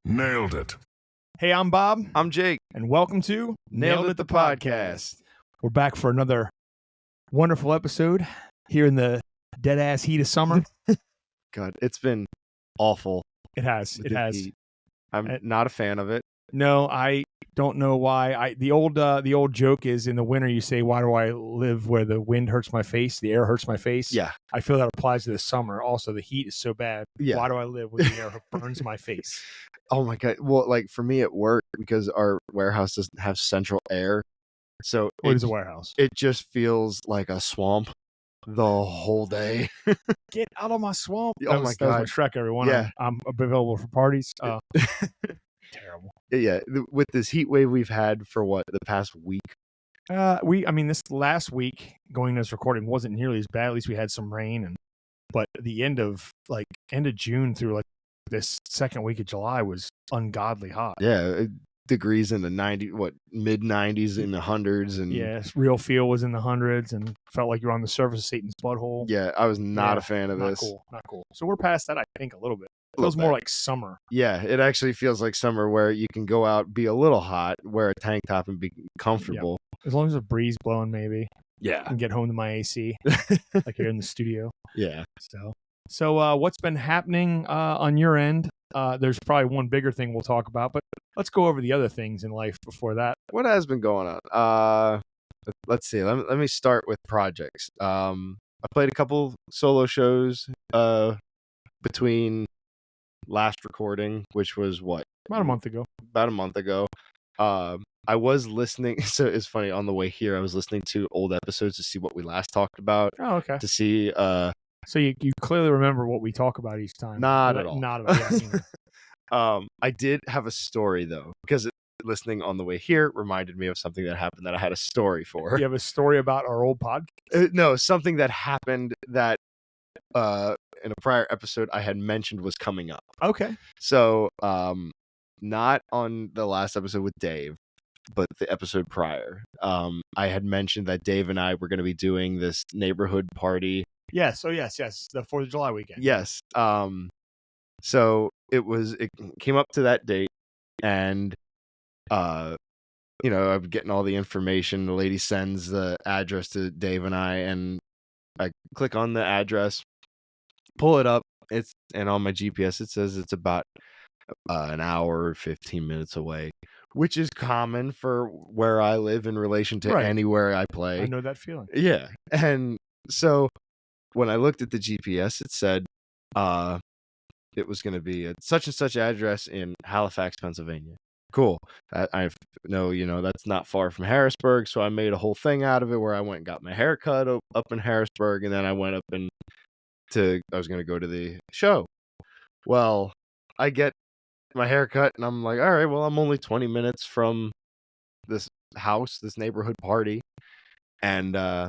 Nailed it. Hey, I'm Bob, I'm Jake. and welcome to Nailed It, the podcast. We're back for another wonderful episode here in the dead-ass heat of summer. God, it's been awful. It has. with It the has. heat. I'm not a fan of it. No, I don't know why. The old joke is in the winter you say, "Why do I live where the wind hurts my face, the air hurts my face?" Yeah. I feel that applies to the summer. Also, the heat is so bad. Yeah. Why do I live where the air burns my face? Oh my God. Well, like for me at work, because our warehouse doesn't have central air, so What is a warehouse? it just feels like a swamp the whole day. Get out of my swamp! Oh my That God. was Shrek, everyone. Yeah. I'm available for parties. Terrible. Yeah, with this heat wave we've had for the past week. This last week going to this recording wasn't nearly as bad. At least we had some rain, but the end of June through like this second week of July was ungodly hot. Yeah, degrees in the mid 90s, in the hundreds, and real feel was in the hundreds, and felt like you're on the surface of Satan's butthole. yeah, I was not a fan of this. Not cool. So we're past that, I think, a little bit. It feels more like summer. Yeah, it actually feels like summer where you can go out, be a little hot, wear a tank top, and be comfortable. As long as a breeze blowing, maybe. Yeah. And get home to my AC, like here in the studio. Yeah. So what's been happening on your end? There's probably one bigger thing we'll talk about, but let's go over the other things in life before that. What has been going on? Let's see. Let me start with projects. I played a couple solo shows between last recording, which was about a month ago. I was listening. So it's funny, on the way here I was listening to old episodes to see what we last talked about. Oh, okay. To see so you clearly remember what we talk about each time. Not at all. I I did have a story though, because listening on the way here reminded me of something that happened that I had a story for. You have a story about our old podcast? No, something that happened that in a prior episode I had mentioned was coming up. Okay. So not on the last episode with Dave, but the episode prior. I had mentioned that Dave and I were going to be doing this neighborhood party. Yes. Oh, yes. The 4th of July weekend. Yes. So it came up to that date, and I'm getting all the information. The lady sends the address to Dave and I click on the address, pull it up. And on my GPS it says it's about an hour, 15 minutes away, which is common for where I live in relation to anywhere I play. I know that feeling. Yeah. And so when I looked at the GPS, it said it was going to be at such and such address in Halifax, Pennsylvania. Cool. I know, that's not far from Harrisburg, so I made a whole thing out of it where I went and got my hair cut up in Harrisburg, and then I went up I was going to go to the show. Well, I get my hair cut, and I'm like, all right, well, I'm only 20 minutes from this house, this neighborhood party, and I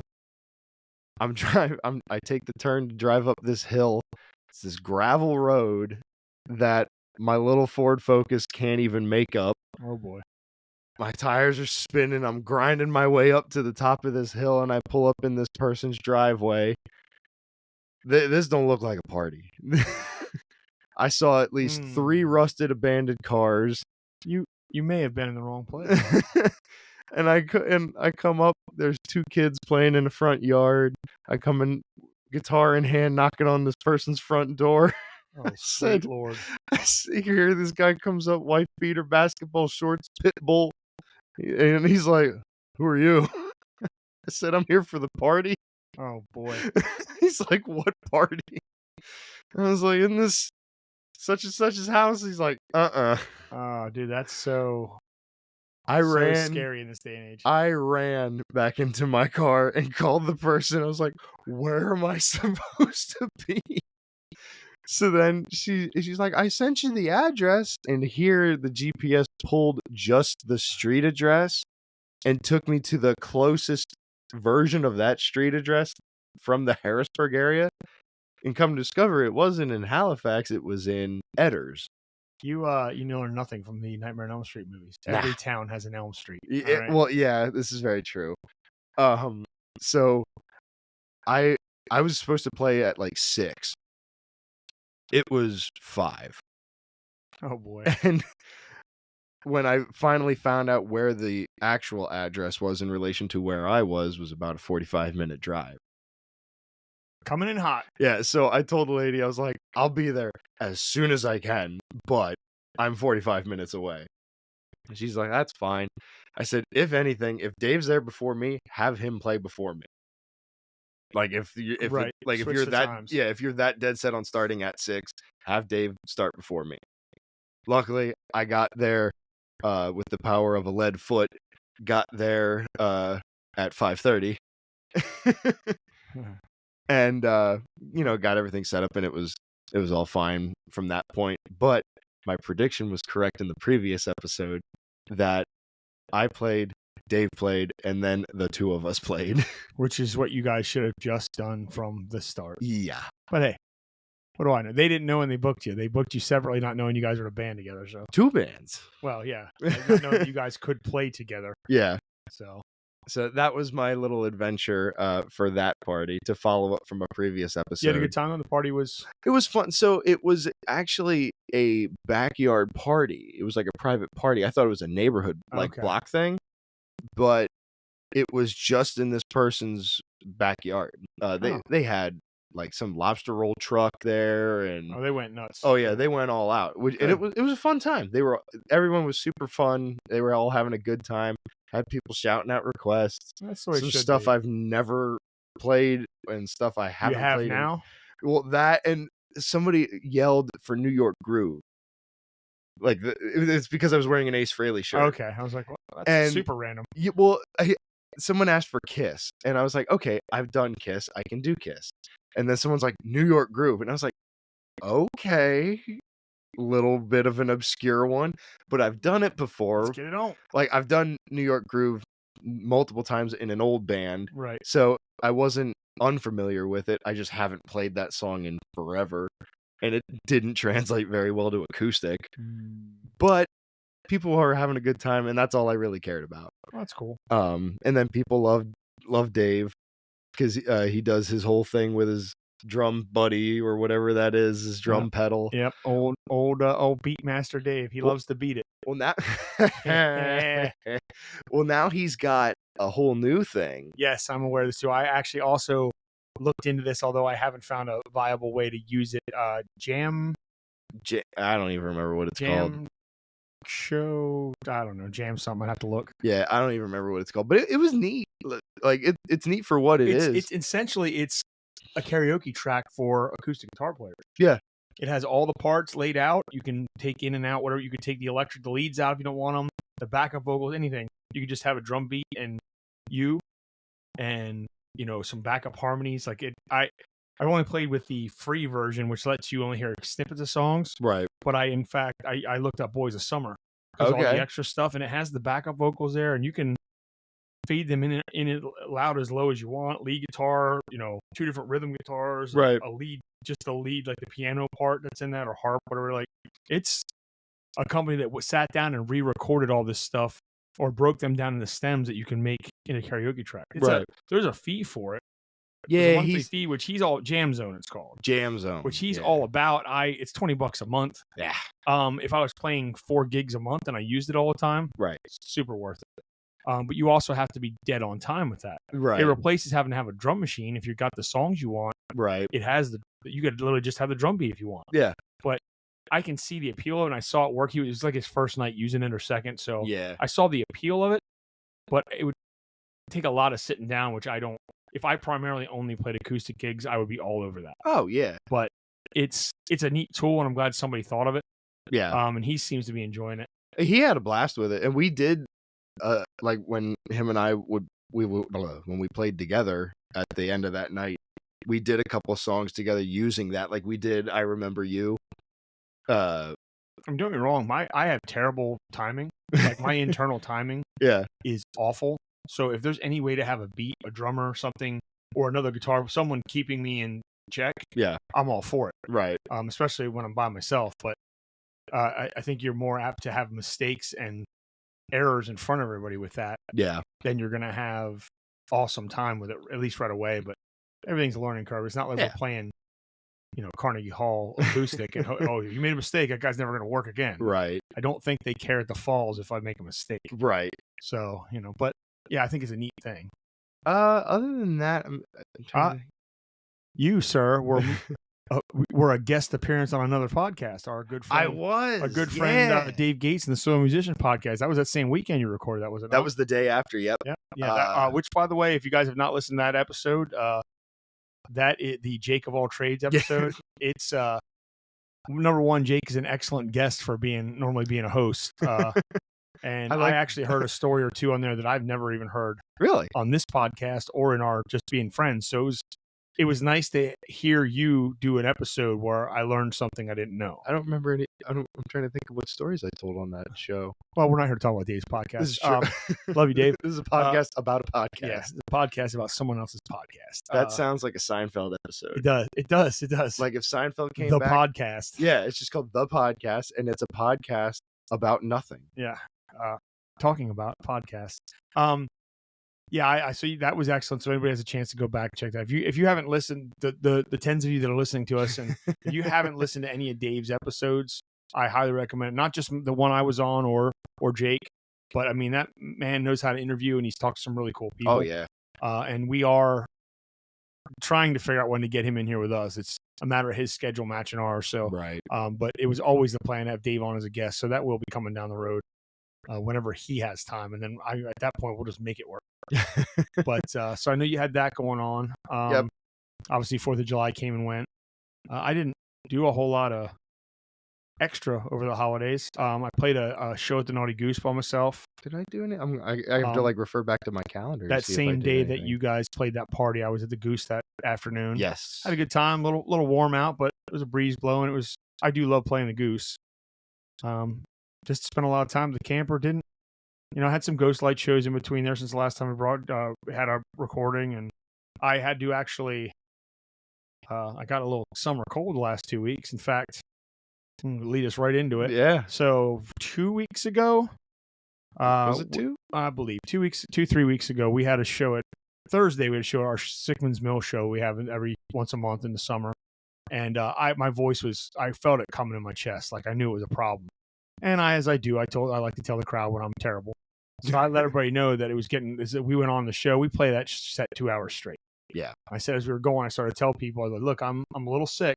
take the turn to drive up this hill. It's this gravel road that my little Ford Focus can't even make up. Oh boy. My tires are spinning. I'm grinding my way up to the top of this hill, and I pull up in this person's driveway. This don't look like a party. I saw at least 3 rusted abandoned cars. You may have been in the wrong place. And I come up, there's 2 kids playing in the front yard. I come in, guitar in hand, knocking on this person's front door. Oh, sweet Lord. I see here this guy comes up, wife beater, basketball shorts, pit bull. And he's like, "Who are you?" I said, "I'm here for the party." Oh, boy. He's like, "What party?" I was like, "In this such and such's house." He's like, Oh, dude, that's so scary in this day and age. I ran back into my car and called the person. I was like, "Where am I supposed to be?" So then she's like, "I sent you the address." And here the GPS pulled just the street address and took me to the closest version of that street address from the Harrisburg area. And come to discover, it wasn't in Halifax, it was in Edders. You know nothing from the Nightmare on Elm Street movies. Every town has an Elm Street. Right? Well, yeah, this is very true. So I was supposed to play at like 6. It was 5. Oh boy. And when I finally found out where the actual address was in relation to where I was about a 45-minute drive. Coming in hot. Yeah, so I told the lady, I was like, "I'll be there as soon as I can, but I'm 45 minutes away." And she's like, "That's fine." I said, "If anything, if Dave's there before me, have him play before me." Like Right. if Switch you're the that times. yeah, if you're that dead set on starting at 6, have Dave start before me. Luckily, I got there with the power of a lead foot, got there at 5:30 and got everything set up and it was all fine from that point. But my prediction was correct in the previous episode that I played, Dave played, and then the two of us played. Which is what you guys should have just done from the start. Yeah. But hey, what do I know? They didn't know when they booked you. They booked you separately, not knowing you guys were a band together. So, Two bands. well, yeah, not knowing that you guys could play together. Yeah. So that was my little adventure for that party to follow up from a previous you episode. had a good time on the party. Was It was fun. So it was actually a backyard party. It was like a private party. I thought it was a neighborhood Okay. block thing, but it was just in this person's backyard. They had like some lobster roll truck there, and they went nuts. oh yeah, they went all out. And it was a fun time. Everyone was super fun. They were all having a good time. Had people shouting out requests. That's the way it Some should stuff be. I've never played and stuff I You haven't have played. now. Well, that and somebody yelled for New York Groove. Like it's because I was wearing an Ace Frehley shirt. Okay, I was like, well, that's super random. Someone asked for Kiss, and I was like, okay, I've done Kiss, I can do Kiss. And then someone's like, New York Groove, and I was like, okay, little bit of an obscure one, but I've done it before. Let's get it on. Like I've done New York Groove multiple times in an old band, Right. so I wasn't unfamiliar with it. I just haven't played that song in forever, and it didn't translate very well to acoustic. But people were having a good time, and that's all I really cared about. Well, that's cool. And then people love Dave because he does his whole thing with his drum buddy or whatever that is, his drum pedal. Yep, old Beatmaster Dave. He loves to beat it. Well, now he's got a whole new thing. Yes, I'm aware of this too. I actually also looked into this, although I haven't found a viable way to use it. Jam. I don't even remember what it's called. Show. I don't know. Jam something. I'd have to look. Yeah, I don't even remember what it's called, but it was neat. Like it's neat for what it is. It's essentially it's a karaoke track for acoustic guitar players. Yeah. It has all the parts laid out. You can take in and out whatever. You could take the leads out if you don't want them, the backup vocals, anything. You could just have a drum beat and some backup harmonies. Like I've only played with the free version, which lets you only hear snippets of songs. Right. But I looked up Boys of Summer. There's all the extra stuff, and it has the backup vocals there, and you can feed them in it loud as low as you want. Lead guitar, 2 different rhythm guitars, right? A lead, just a lead, like the piano part that's in that, or harp, whatever. Like it's a company that sat down and re-recorded all this stuff, or broke them down into stems that you can make in a karaoke track. There's a fee for it. Yeah, there's a monthly fee, which he's all Jam Zone. It's called Jam Zone, which he's all about. It's $20 a month. Yeah. If I was playing 4 gigs a month and I used it all the time, right, it's super worth it. But you also have to be dead on time with that. Right. It replaces having to have a drum machine if you've got the songs you want. Right. It has you could literally just have the drum beat if you want. Yeah. But I can see the appeal of it, and I saw it work. It was like his first night using it or second. So yeah. I saw the appeal of it, but it would take a lot of sitting down, which I don't. If I primarily only played acoustic gigs, I would be all over that. Oh yeah. But it's a neat tool, and I'm glad somebody thought of it. Yeah. And he seems to be enjoying it. He had a blast with it, and we did. Like when him and I when we played together at the end of that night, we did a couple of songs together using that. Like we did I Remember You. Don't get me wrong, I have terrible timing. Like my internal timing is awful. So if there's any way to have a beat, a drummer, something, or another guitar, someone keeping me in check, I'm all for it. Right. Especially when I'm by myself. But I think you're more apt to have mistakes and errors in front of everybody with that. Yeah. Then you're gonna have awesome time with it, at least right away. But everything's a learning curve. It's not like we're playing Carnegie Hall acoustic, and oh, you made a mistake. That guy's never going to work again. Right. I don't think they care at the falls if I make a mistake. Right. So but yeah, I think it's a neat thing. Other than that, I'm trying to think. You, sir, were a guest appearance on another podcast. Our good friend, Dave Gates and the Soil Musician podcast. That was that same weekend you recorded. That was it. That was the day after. Yep. Yeah. Which, by the way, if you guys have not listened to that episode, that is the Jake of all trades episode. It's number one. Jake is an excellent guest for normally being a host. And I actually heard a story or two on there that I've never even heard really on this podcast or in our just being friends. So it was nice to hear you do an episode where I learned something I didn't know. I don't remember any. I'm trying to think of what stories I told on that show. Well, we're not here to talk about Dave's podcast. This is true. Love you, Dave. This is a podcast about a podcast. Yes, the podcast about someone else's podcast. That sounds like a Seinfeld episode. It does. Like if Seinfeld came back. The podcast. Yeah, it's just called The Podcast, and it's a podcast about nothing. Yeah. Talking about podcasts. Yeah, I so that was excellent. So anybody has a chance to go back and check that. If you haven't listened, the tens of you that are listening to us, and if you haven't listened to any of Dave's episodes, I highly recommend it. Not just the one I was on or Jake, but I mean that man knows how to interview, and he's talked to some really cool people. Oh yeah. And we are trying to figure out when to get him in here with us. It's a matter of his schedule matching ours. So right. But it was always the plan to have Dave on as a guest, so that will be coming down the road. Whenever he has time, and then at that point we'll just make it work. But so I know you had that going on. Yep. Obviously 4th of July came and went. I didn't do a whole lot of extra over the holidays. I played a show at the Naughty Goose by myself. Did I do any? I have to refer back to my calendar. That same day that you guys played that party, I was at the Goose that afternoon. Yes. Had a good time. Little warm out, but it was a breeze blowing. I do love playing the Goose. Just spent a lot of time at the camper. I had some ghost light shows in between there since the last time we had a recording, and I had to actually, I got a little summer cold the last 2 weeks. In fact, lead us right into it. Yeah. So 2 weeks ago, was it 2? I believe 3 weeks ago, we had a show Thursday. We had a show, our Sickman's Mill show. We have it every once a month in the summer. And my voice I felt it coming in my chest. Like I knew it was a problem. And I like to tell the crowd when I'm terrible. So I let everybody know that we went on the show. We play that set 2 hours straight. Yeah. I said, as we were going, I started to tell people, I was like, look, I'm a little sick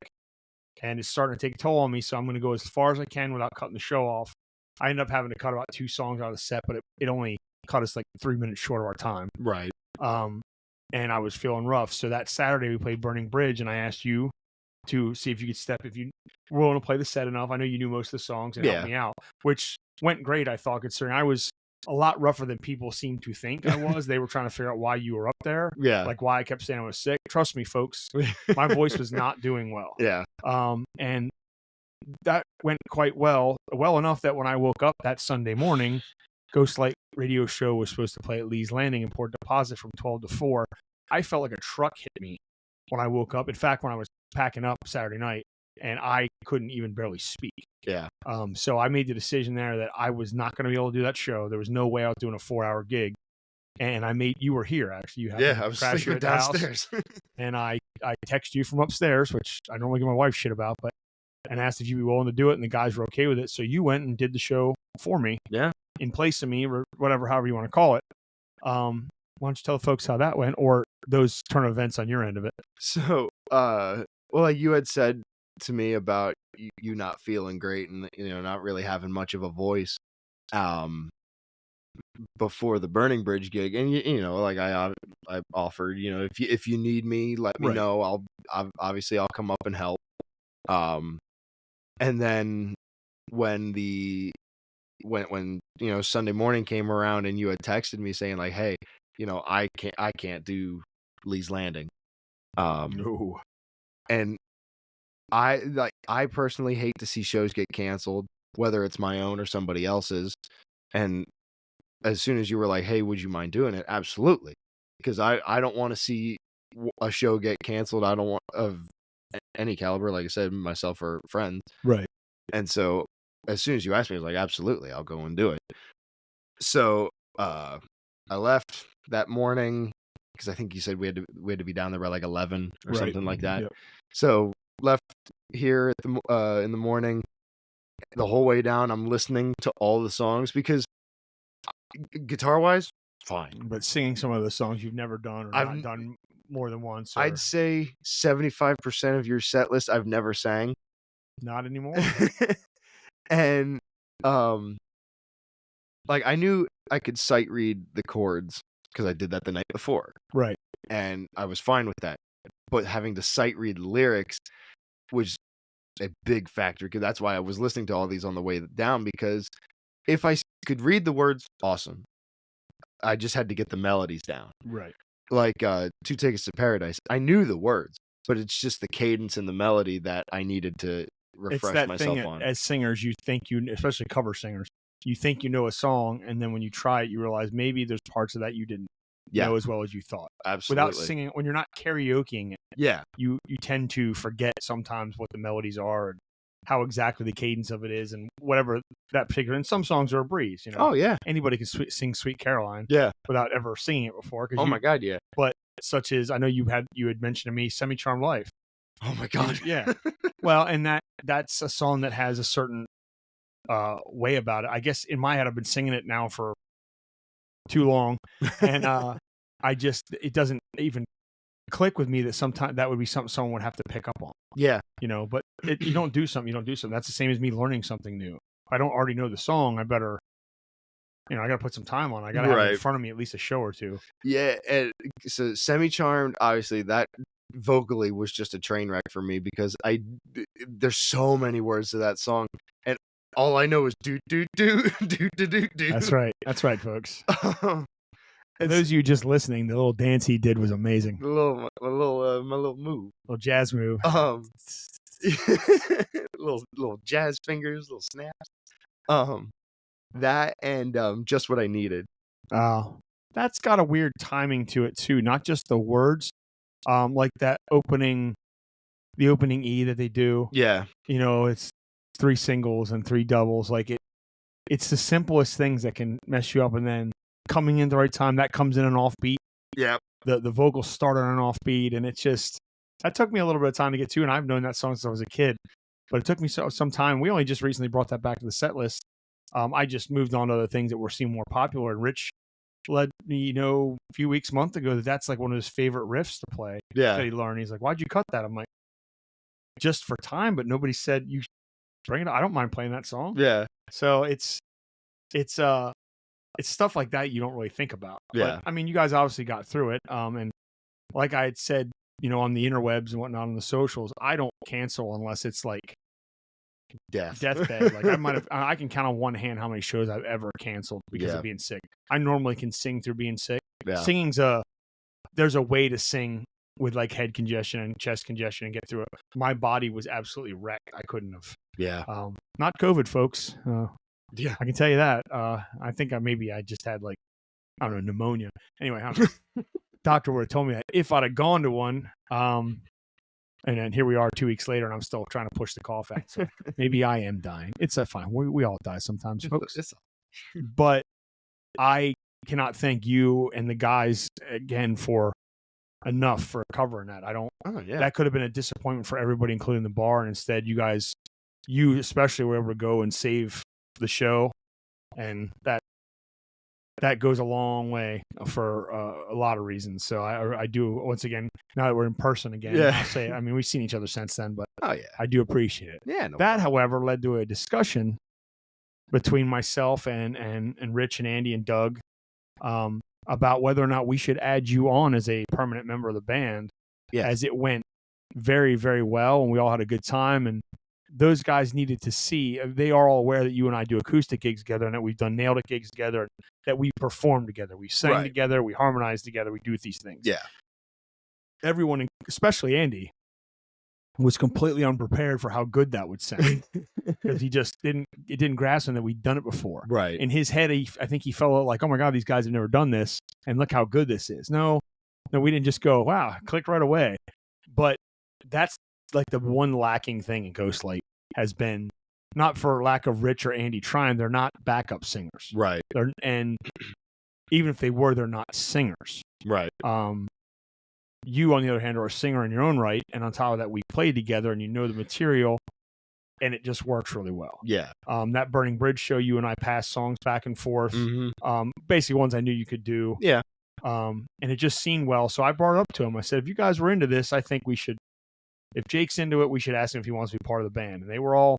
and it's starting to take a toll on me. So I'm going to go as far as I can without cutting the show off. I ended up having to cut about 2 songs out of the set, but it only cut us like 3 minutes short of our time. Right. And I was feeling rough. So that Saturday we played Burning Bridge, and I asked you to see if you could if you were willing to play the set enough. I know you knew most of the songs and helped me out, which went great, I thought, considering I was a lot rougher than people seemed to think I was. They were trying to figure out why you were up there. Yeah. Like why I kept saying I was sick. Trust me, folks, my voice was not doing well. Yeah. And that went quite well enough that when I woke up that Sunday morning, Ghost Light radio show was supposed to play at Lee's Landing in Port Deposit from 12 to 4. I felt like a truck hit me when I woke up. In fact, when I was packing up Saturday night, and I couldn't even barely speak. Yeah. So I made the decision there that I was not going to be able to do that show. There was no way I was doing a 4-hour gig. And you were here, actually. I was sleeping downstairs. And I texted you from upstairs, which I normally give my wife shit about, and asked if you'd be willing to do it, and the guys were okay with it. So you went and did the show for me. Yeah. In place of me, or however you want to call it. Why don't you tell the folks how that went, or those turn events on your end of it? So, like you had said to me about you not feeling great and not really having much of a voice before the Burning Bridge gig, and like I offered, if you need me, let me know. I'll come up and help. And then when Sunday morning came around and you had texted me saying like, hey, I can't do Lee's Landing. No. And I personally hate to see shows get canceled, whether it's my own or somebody else's. And as soon as you were like, hey, would you mind doing it? Absolutely. Because I don't want to see a show get canceled. I don't want of any caliber, like I said, myself or friends. Right. And so as soon as you asked me, I was like, absolutely, I'll go and do it. So I left that morning because I think you said we had to be down there by like 11 or something like that. Yep. So left here at in the morning, the whole way down, I'm listening to all the songs because guitar wise, fine. But singing some of the songs you've never done or I've not done more than once, or I'd say 75% of your set list I've never sang. not anymore. And like I knew I could sight read the chords because I did that the night before, Right. and I was fine with that. But having to sight read the lyrics was a big factor because that's why I was listening to all these on the way down, because if I could read the words, awesome. I just had to get the melodies down. Right. Like Two Tickets to Paradise, I knew the words, but it's just the cadence and the melody that I needed to It's refresh that myself thing on. as singers, you think especially cover singers, you think you know a song, and then when you try it, you realize maybe there's parts of that you didn't know as well as you thought. Absolutely. Without singing, when you're not karaokeing it, Yeah. you tend to forget sometimes what the melodies are and how exactly the cadence of it is, and whatever that particular. And some songs are a breeze, you know. Oh yeah. Anybody can sing "Sweet Caroline" Yeah. without ever singing it before. Oh my god, yeah. But such as I know you had mentioned to me, "Semi-Charmed Life." Oh my god. Yeah. Well, and that's a song that has a certain way about it. I guess in my head, I've been singing it now for too long, and it doesn't even click with me that sometimes that would be something someone would have to pick up on. Yeah. You know, but you don't do something, you don't do something. That's the same as me learning something new. If I don't already know the song, I better, I got to put some time on. I got to have it in front of me at least a show or two. Yeah, and so Semi-Charmed, obviously that vocally was just a train wreck for me because there's so many words to that song, and all I know is do do do do do do do. That's right, folks. For those of you just listening, the little dance he did was amazing. my little move, little jazz move. Little jazz fingers, little snaps. That and Just What I Needed. Oh, that's got a weird timing to it too. Not just the words, like the opening E that they do. Yeah, it's 3 singles and 3 doubles. Like it's the simplest things that can mess you up, and then coming in the right time, that comes in an offbeat. Yeah, the vocals start on an offbeat, and it's just that took me a little bit of time to get to, and I've known that song since I was a kid, but it took me some time. We only just recently brought that back to the set list. I just moved on to other things that were seeming more popular, and Rich let me know a few months ago that that's like one of his favorite riffs to play. Yeah, that he learned. He's like, "Why'd you cut that?" I'm like, "Just for time," but nobody said you bring it. I don't mind playing that song. Yeah, so it's stuff like that you don't really think about. Yeah. But, I mean, you guys obviously got through it. And like I had said, on the interwebs and whatnot on the socials, I don't cancel unless it's like deathbed. Like I can count on one hand how many shows I've ever canceled because of being sick. I normally can sing through being sick. Yeah. Singing's there's a way to sing with like head congestion and chest congestion and get through it. My body was absolutely wrecked. I couldn't have. Yeah. Not COVID, folks. Yeah, I can tell you that. I think I just had like, I don't know, pneumonia. Anyway, doctor would have told me that if I'd have gone to one. And then here we are 2 weeks later, and I'm still trying to push the cough out. So maybe I am dying. It's fine. We all die sometimes, folks. But I cannot thank you and the guys again for enough for covering that. I don't. Oh yeah. That could have been a disappointment for everybody, including the bar. And instead, you especially were able to go and save the show, and that goes a long way for a lot of reasons. So I do, once again, now that we're in person again, I'll say, I mean, we've seen each other since then, but I do appreciate it. Yeah. However, led to a discussion between myself and Rich and Andy and Doug about whether or not we should add you on as a permanent member of the band. Yeah. As it went very, very well, and we all had a good time, and those guys needed to see, they are all aware that you and I do acoustic gigs together, and that we've done Nailed It gigs together, and that we perform together. We sang together, we harmonize together, we do these things. Yeah. Everyone, especially Andy, was completely unprepared for how good that would sound because he just didn't grasp that we'd done it before. Right. In his head, I think he felt like, oh my God, these guys have never done this, and look how good this is. No, we didn't just go, wow, click right away. But that's like the one lacking thing in Ghostlight has been, not for lack of Rich or Andy trying, they're not backup singers. Right. And even if they were, they're not singers. Right. you, on the other hand, are a singer in your own right, and on top of that, we played together, and you know the material, and it just works really well. Yeah. That Burning Bridge show, you and I passed songs back and forth, basically ones I knew you could do. Yeah. And it just seemed well, so I brought it up to him. I said, if you guys were into this, I think we should, if Jake's into it, we should ask him if he wants to be part of the band. And they were all,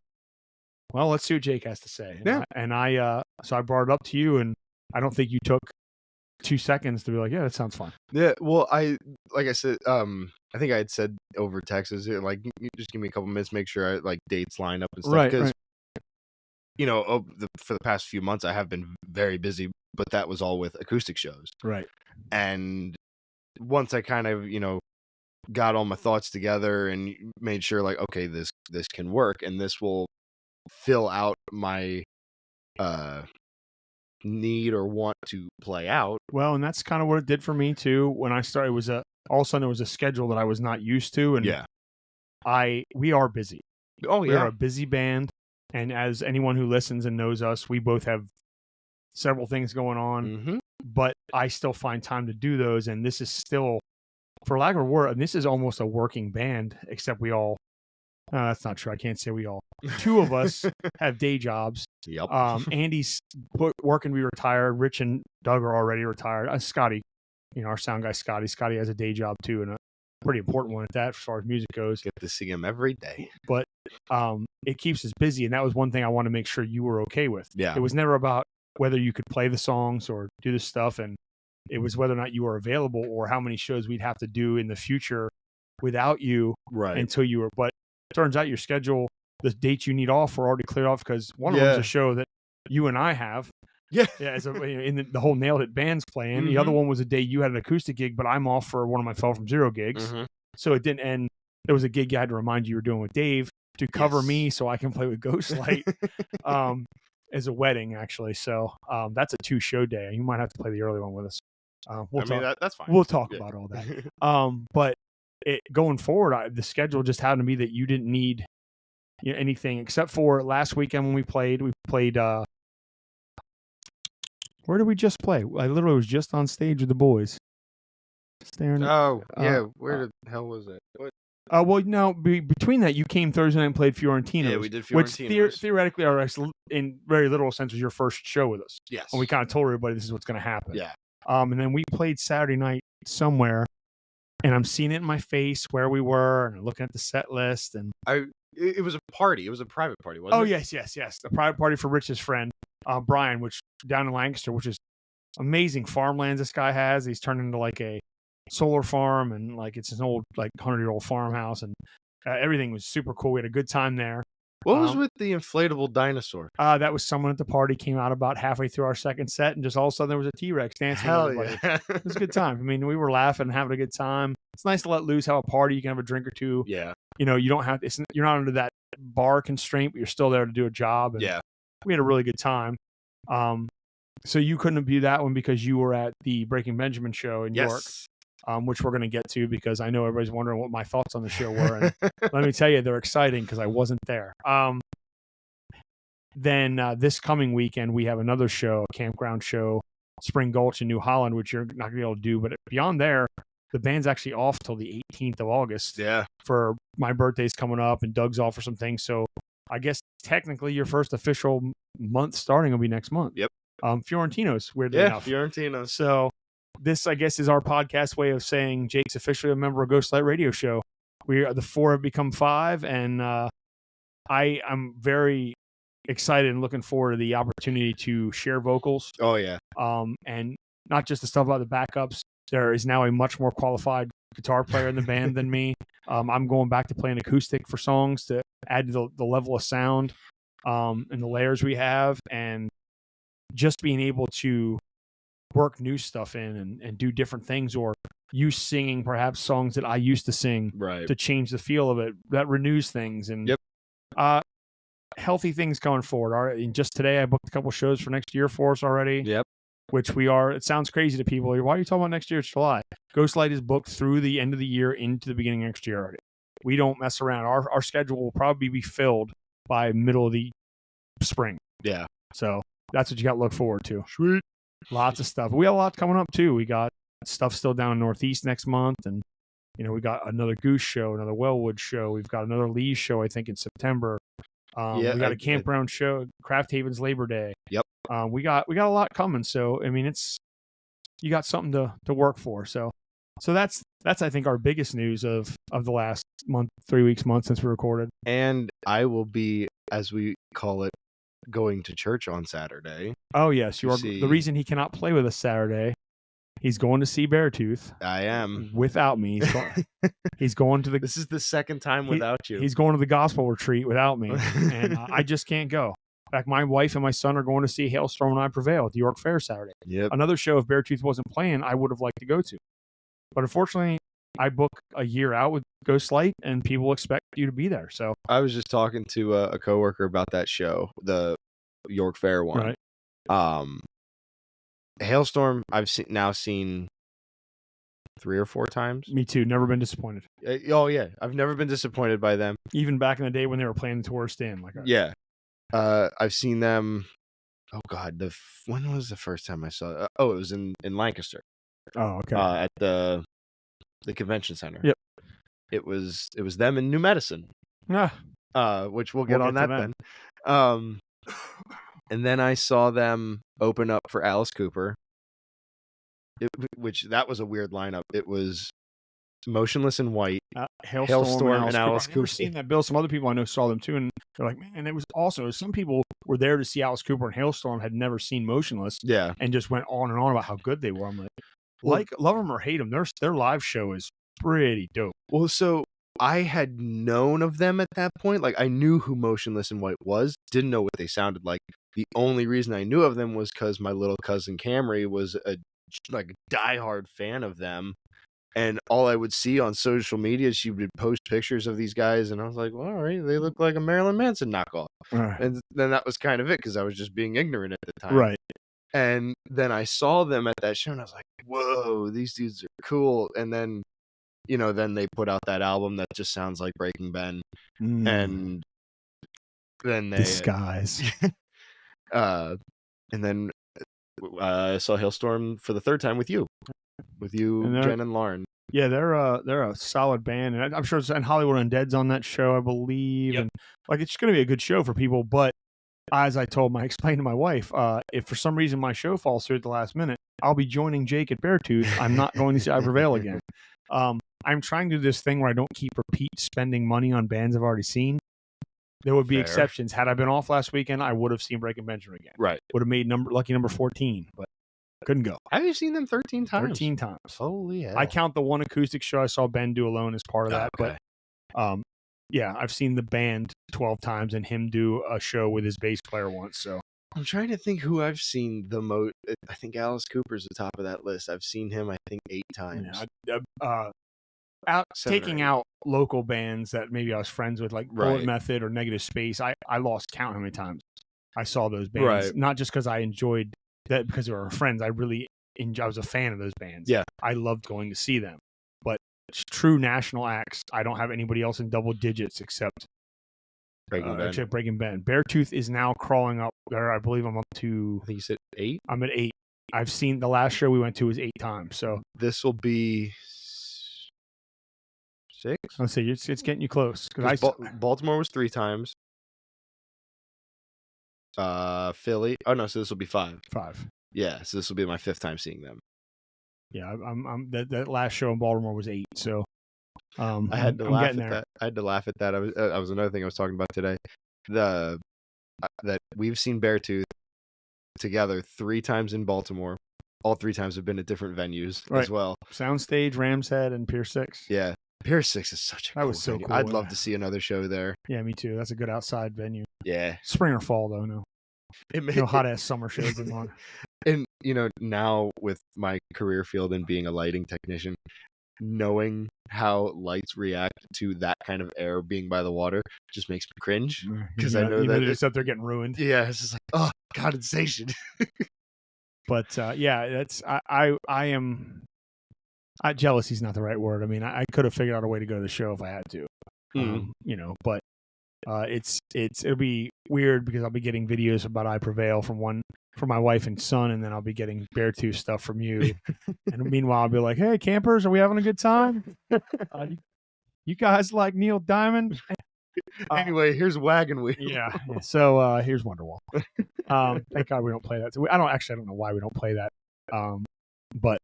well, let's see what Jake has to say. So I brought it up to you, and I don't think you took 2 seconds to be like, yeah, that sounds fun. Yeah, well, like I said, I think I had said over text, like, just give me a couple minutes, make sure I like dates line up and stuff. Because, you know, for the past few months, I have been very busy, but that was all with acoustic shows. Right. And once I kind of, you know, got all my thoughts together and made sure, like, okay, this can work, and this will fill out my need or want to play out. Well, and that's kind of what it did for me too. When I started, it was all of a sudden it was a schedule that I was not used to, and we are busy. Oh yeah, we're a busy band, and as anyone who listens and knows us, we both have several things going on. But I still find time to do those, and this is still, for lack of a word, and this is almost a working band, except we all. No, that's not true. I can't say we all. 2 of us have day jobs. Yep. Andy's working to be retired. Rich and Doug are already retired. Scotty, you know, our sound guy, Scotty. Scotty has a day job too, and a pretty important one at that as far as music goes. Get to see him every day. But it keeps us busy, and that was one thing I want to make sure you were okay with. Yeah. It was never about whether you could play the songs or do the stuff, and it was whether or not you were available or how many shows we'd have to do in the future without you until you were. But turns out your schedule, the dates you need off were already cleared off, because one of them is a show that you and I have. Yeah. In the whole Nailed It band's playing. The other one was a day you had an acoustic gig, but I'm off for one of my Fell From Zero gigs. So it didn't end. There was a gig I had to remind you were doing with Dave to cover me so I can play with Ghostlight as a wedding, actually. So that's a 2-show day. You might have to play the early one with us. That's fine. We'll talk about all that. But going forward, the schedule just happened to be that you didn't need anything except for last weekend when we played. Where did we just play? I literally was just on stage with the boys. Where the hell was it? What? Well, no. Between that, you came Thursday night and played Fiorentino. Yeah, we did Fiorentino. Which theoretically, in very literal sense, was your first show with us. Yes. And we kind of told everybody this is what's going to happen. Yeah. And then we played Saturday night somewhere, and I'm seeing it in my face where we were, and I'm looking at the set list, and it was a party. It was a private party, wasn't it? Oh yes, a private party for Rich's friend Brian, which down in Lancaster, which is amazing farmlands this guy has. He's turned into like a solar farm, and like it's an old like 100-year-old farmhouse, and everything was super cool. We had a good time there. What was with the inflatable dinosaur? That was someone at the party came out about halfway through our second set, and just all of a sudden there was a T-Rex dancing with everybody. Yeah. It was a good time. I mean, we were laughing, having a good time. It's nice to let loose, have a party. You can have a drink or two. Yeah. You know, you don't have. You're not under that bar constraint, but you're still there to do a job. And we had a really good time. So you couldn't view that one because you were at the Breaking Benjamin show in York. Which we're going to get to, because I know everybody's wondering what my thoughts on the show were. And let me tell you, they're exciting because I wasn't there. Then this coming weekend, we have another show, a campground show, Spring Gulch in New Holland, which you're not going to be able to do. But beyond there, the band's actually off till the 18th of August. Yeah. For my birthday's coming up, and Doug's off for some things. So I guess technically your first official month starting will be next month. Yep. Fiorentino's, weirdly enough. Fiorentino's. So this, I guess, is our podcast way of saying Jake's officially a member of Ghostlight Radio Show. We are the 4 have become 5, and I'm very excited and looking forward to the opportunity to share vocals. Oh yeah. And not just the stuff about the backups. There is now a much more qualified guitar player in the band than me. I'm going back to playing acoustic for songs to add to the level of sound and the layers we have, and just being able to work new stuff in and do different things, or you singing perhaps songs that I used to sing to change the feel of it. That renews things. And healthy things going forward. All right, and just today I booked a couple shows for next year for us already. Yep. Which we are. It sounds crazy to people. Why are you talking about next year? It's July. Ghostlight is booked through the end of the year into the beginning of next year already. We don't mess around. Our schedule will probably be filled by middle of the spring. Yeah. So that's what you got to look forward to. Sweet. Lots of stuff. We have a lot coming up too. We got stuff still down in Northeast next month, and We got another Goose show, another Wellwood show. We've got another Lee's show, I think, in September. Yeah, We got a campground show, Craft Haven's Labor Day. Yep. We got a lot coming. So I mean, you got something to work for. So that's I think our biggest news of the last month, 3 weeks, month since we recorded. And I will be, as we call it, going to church on Saturday. Oh yes, you are. The reason he cannot play with us Saturday, he's going to see Beartooth. I am without me. He's going to the. This is the second time without you. He's going to the gospel retreat without me, and I just can't go. In fact, my wife and my son are going to see Hailstorm and I Prevail at the York Fair Saturday. Yep. Another show, if Beartooth wasn't playing, I would have liked to go to. But unfortunately, I book a year out with Ghost Light, and people expect you to be there. So I was just talking to a coworker about that show, the York Fair one. Right. Hailstorm, I've seen 3 or 4 times. Me too. Never been disappointed. Oh yeah, I've never been disappointed by them. Even back in the day when they were playing the tourist in, yeah. I've seen them. Oh God, when was the first time I saw? It was in Lancaster. Oh, okay. At the convention center. Yep. It was them in New Medicine. Yeah. Which we'll get on that then. And then I saw them open up for Alice Cooper. Which that was a weird lineup. It was Motionless in White, Hailstorm, and Alice Cooper. I've never seen that bill. Some other people I know saw them too, and they're like, man, it was also some people were there to see Alice Cooper and Hailstorm, had never seen Motionless, and just went on and on about how good they were. I'm like love them or hate them, their live show is pretty dope. Well, so I had known of them at that point. Like I knew who Motionless in White was, didn't know what they sounded like. The only reason I knew of them was because my little cousin Camry was a diehard fan of them. And all I would see on social media, she would post pictures of these guys, and I was like, well, all right, they look like a Marilyn Manson knockoff. And then that was kind of it, because I was just being ignorant at the time. Right. And then I saw them at that show, and I was like, whoa, these dudes are cool. And then, then they put out that album that just sounds like Breaking Ben. And then they... Disguise. And then I saw Hailstorm for the 3rd time with you. With you, Jen and Lauren. Yeah, they're a solid band, and I'm sure and Hollywood Undead's on that show, I believe. Yep. And it's going to be a good show for people. But as I explained to my wife, if for some reason my show falls through at the last minute, I'll be joining Jake at Beartooth. I'm not going to see I Prevail again. I'm trying to do this thing where I don't keep repeat spending money on bands I've already seen. There would be exceptions. Had I been off last weekend, I would have seen Breaking Benjamin again. Right. Would have made lucky number 14, but couldn't go. Have you seen them 13 times? 13 times. Holy hell. I count the one acoustic show I saw Ben do alone as part of that. Okay. But yeah, I've seen the band 12 times and him do a show with his bass player once. So I'm trying to think who I've seen the most. I think Alice Cooper's the top of that list. I've seen him, I think, 8 times. Yeah, taking out local bands that maybe I was friends with, like Bullet Method or Negative Space, I lost count how many times I saw those bands. Right. Not just because I enjoyed that because they were friends. I was a fan of those bands. Yeah. I loved going to see them. But true national acts, I don't have anybody else in double digits except Breaking Ben. Beartooth is now crawling up there. I believe I'm up to... I think you said 8? I'm at 8. I've seen the last show we went to was 8 times. So this will be 6? Let's see. It's getting you close. Baltimore was 3 times. Philly. Oh no, so this will be 5. 5. Yeah, so this will be my 5th time seeing them. Yeah, I'm that last show in Baltimore was 8. So I had to laugh at that. I had to laugh at that. I was another thing I was talking about today. That we've seen Beartooth together 3 times in Baltimore. All 3 times have been at different venues as well. Soundstage, Ram's Head, and Pier 6. Yeah. Pier 6 is such a cool venue. Cool. I'd love to see another show there. Yeah, me too. That's a good outside venue. Yeah. Spring or fall, though, no. No hot-ass summer shows going on. And, now with my career field and being a lighting technician, knowing how lights react to that kind of air being by the water just makes me cringe. Because I know that they're just up there getting ruined. Yeah, it's just like, oh, condensation. But, yeah, that's... I am... jealousy's not the right word. I mean, I could have figured out a way to go to the show if I had to. But it'll be weird because I'll be getting videos about I Prevail from one for my wife and son, and then I'll be getting Beartooth stuff from you. And meanwhile, I'll be like, "Hey, campers, are we having a good time? You guys like Neil Diamond?" Anyway, here's Wagon Wheel. Yeah. So here's Wonderwall. Thank God we don't play that. So I don't know why we don't play that. But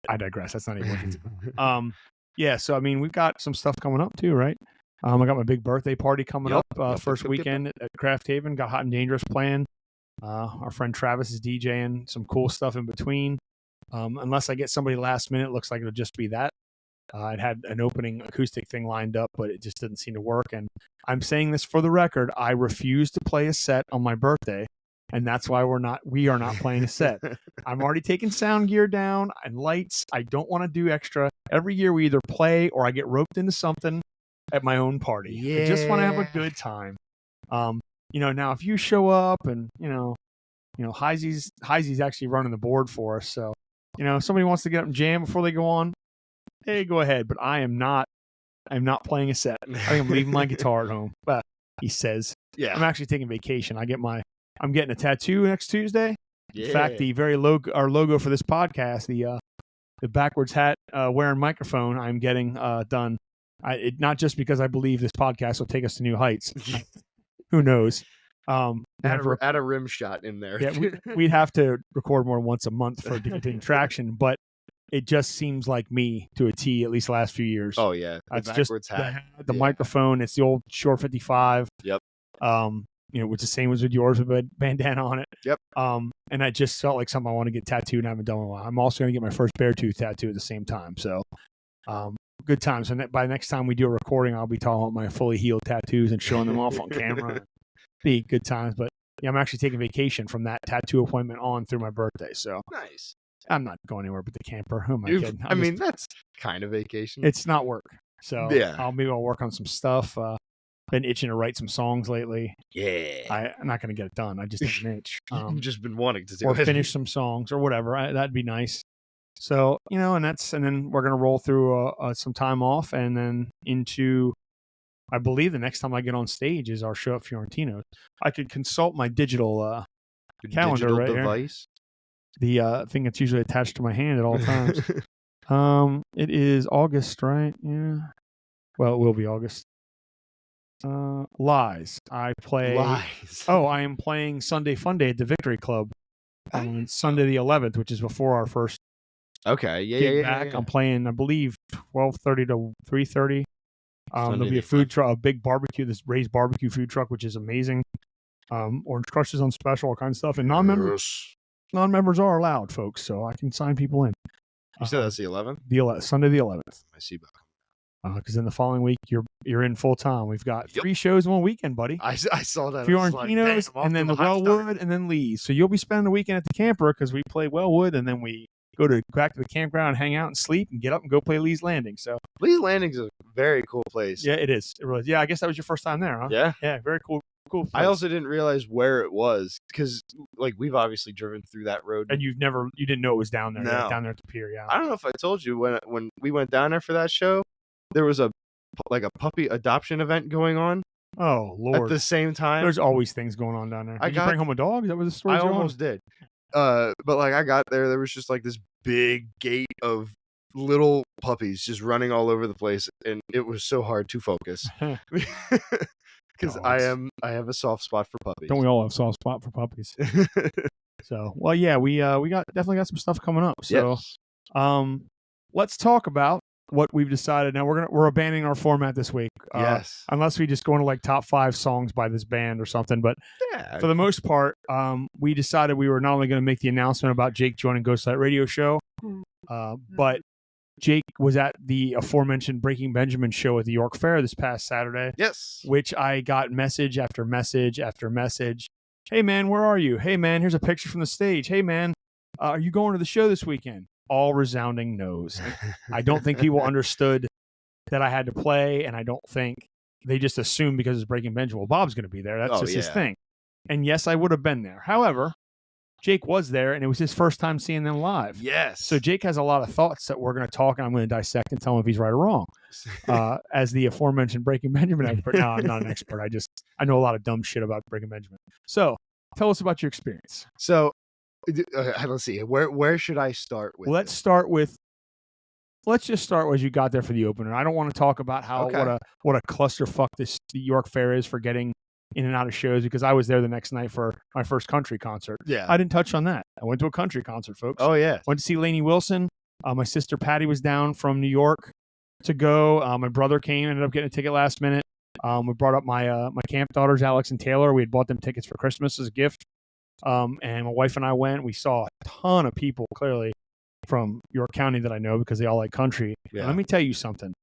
I digress. That's not even what yeah. So I mean, we've got some stuff coming up too, right? I got my big birthday party coming up first weekend at Craft Haven. Got Hot and Dangerous playing. Our friend Travis is DJing some cool stuff in between. Unless I get somebody last minute, looks like it'll just be that. It had an opening acoustic thing lined up, but it just didn't seem to work. And I'm saying this for the record. I refuse to play a set on my birthday, and that's why we are not playing a set. I'm already taking sound gear down and lights. I don't want to do extra. Every year we either play or I get roped into something at my own party. Yeah. I just want to have a good time. Now if you show up and Heisy's actually running the board for us, so if somebody wants to get up and jam before they go on, hey, go ahead. But I'm not playing a set. I think I'm leaving my guitar at home. He says, yeah, I'm actually taking vacation. I'm getting a tattoo next Tuesday. Yeah. In fact, the very our logo for this podcast, the backwards hat wearing microphone, I'm getting done. Not just because I believe this podcast will take us to new heights. Who knows? Add a rim shot in there. Yeah, we'd have to record more than once a month for it to continue traction, but it just seems like me to a T, at least the last few years. Oh yeah, it's backwards just hat. The microphone. It's the old Shure 55. Yep. Which the same as with yours with a bandana on it. Yep. And I just felt like something I want to get tattooed and I haven't done in a while. I'm also going to get my first Beartooth tattoo at the same time. So, good times. And by next time we do a recording, I'll be talking about my fully healed tattoos and showing them off on camera. Be good times. But yeah, I'm actually taking vacation from that tattoo appointment on through my birthday. So nice. I'm not going anywhere but the camper. Who am I kidding? I mean, that's kind of vacation. It's not work. So yeah, I'll work on some stuff. Been itching to write some songs lately. Yeah. I'm not going to get it done. I just have an itch. I've just been wanting to do or it. finish some songs or whatever. That'd be nice. So, and then we're going to roll through some time off and then into, I believe the next time I get on stage is our show at Fiorentino's. I could consult my digital calendar digital right device. Here. The thing that's usually attached to my hand at all times. It is August, right? Yeah. Well, it will be August. Lies. I play. Lies. Oh, I am playing Sunday Fun Day at the Victory Club on Sunday the 11th, which is before our first. Okay. Yeah. Gig Yeah. back. Yeah. I'm playing, I believe, 12:30 to 3:30. There'll be a food truck, a big barbecue, this raised barbecue food truck, which is amazing. Orange Crush is on special, all kinds of stuff, and non-members are allowed, folks. So I can sign people in. You said that's the 11th. Sunday the 11th. I see. Because then the following week you're in full time. We've got 3 shows in one weekend, buddy. I saw that. Fiorentino's, and then the Wellwood, and then Lee's. So you'll be spending the weekend at the camper because we play Wellwood, and then we go back to the campground and hang out and sleep and get up and go play Lee's Landing. So Lee's Landing's a very cool place. Yeah, it is. It really is. Yeah, I guess that was your first time there, huh? Yeah. Yeah, very cool. Cool place. I also didn't realize where it was because, we've obviously driven through that road. And you didn't know it was down there. No. Yeah, down there at the pier, yeah. I don't know if I told you when we went down there for that show, there was a puppy adoption event going on. Oh, Lord. At the same time. There's always things going on down there. Did you bring home a dog? Is that what the story's I almost did. But I got there was just this big gate of little puppies just running all over the place, and it was so hard to focus. Because I have a soft spot for puppies. Don't we all have a soft spot for puppies? So, well, yeah, we definitely got some stuff coming up. So, yes. Let's talk about what we've decided. Now we're abandoning our format this week. Yes. Unless we just go into top 5 songs by this band or something. But for the most part, we decided we were not only going to make the announcement about Jake joining Ghostlight Radio Show, but Jake was at the aforementioned Breaking Benjamin show at the York Fair this past Saturday. Yes. Which I got message after message after message. Hey, man, where are you? Hey, man, here's a picture from the stage. Hey, man, are you going to the show this weekend? All resounding no's. I don't think people understood that I had to play, and I don't think they just assumed because it's Breaking Benjamin, well, Bob's going to be there. That's just his thing. And yes, I would have been there. However, Jake was there, and it was his first time seeing them live. Yes. So Jake has a lot of thoughts that we're going to talk, and I'm going to dissect and tell him if he's right or wrong. As the aforementioned Breaking Benjamin expert. No, I'm not an expert. I know a lot of dumb shit about Breaking Benjamin. So tell us about your experience. So I don't see it. Where should I start with Let's this? start with let's just start as you got there for the opener. I don't want to talk about how Okay. what a clusterfuck this the York Fair is for getting in and out of shows because I was there the next night for my first country concert. Yeah. I didn't touch on that. I went to a country concert, folks. Oh yeah. Went to see Lainey Wilson. My sister Patty was down from New York to go. My brother came, ended up getting a ticket last minute. We brought up my my camp daughters, Alex and Taylor. We had bought them tickets for Christmas as a gift. And my wife and I went. We saw a ton of people, clearly from York County that I know because they all like country. Yeah. And let me tell you something.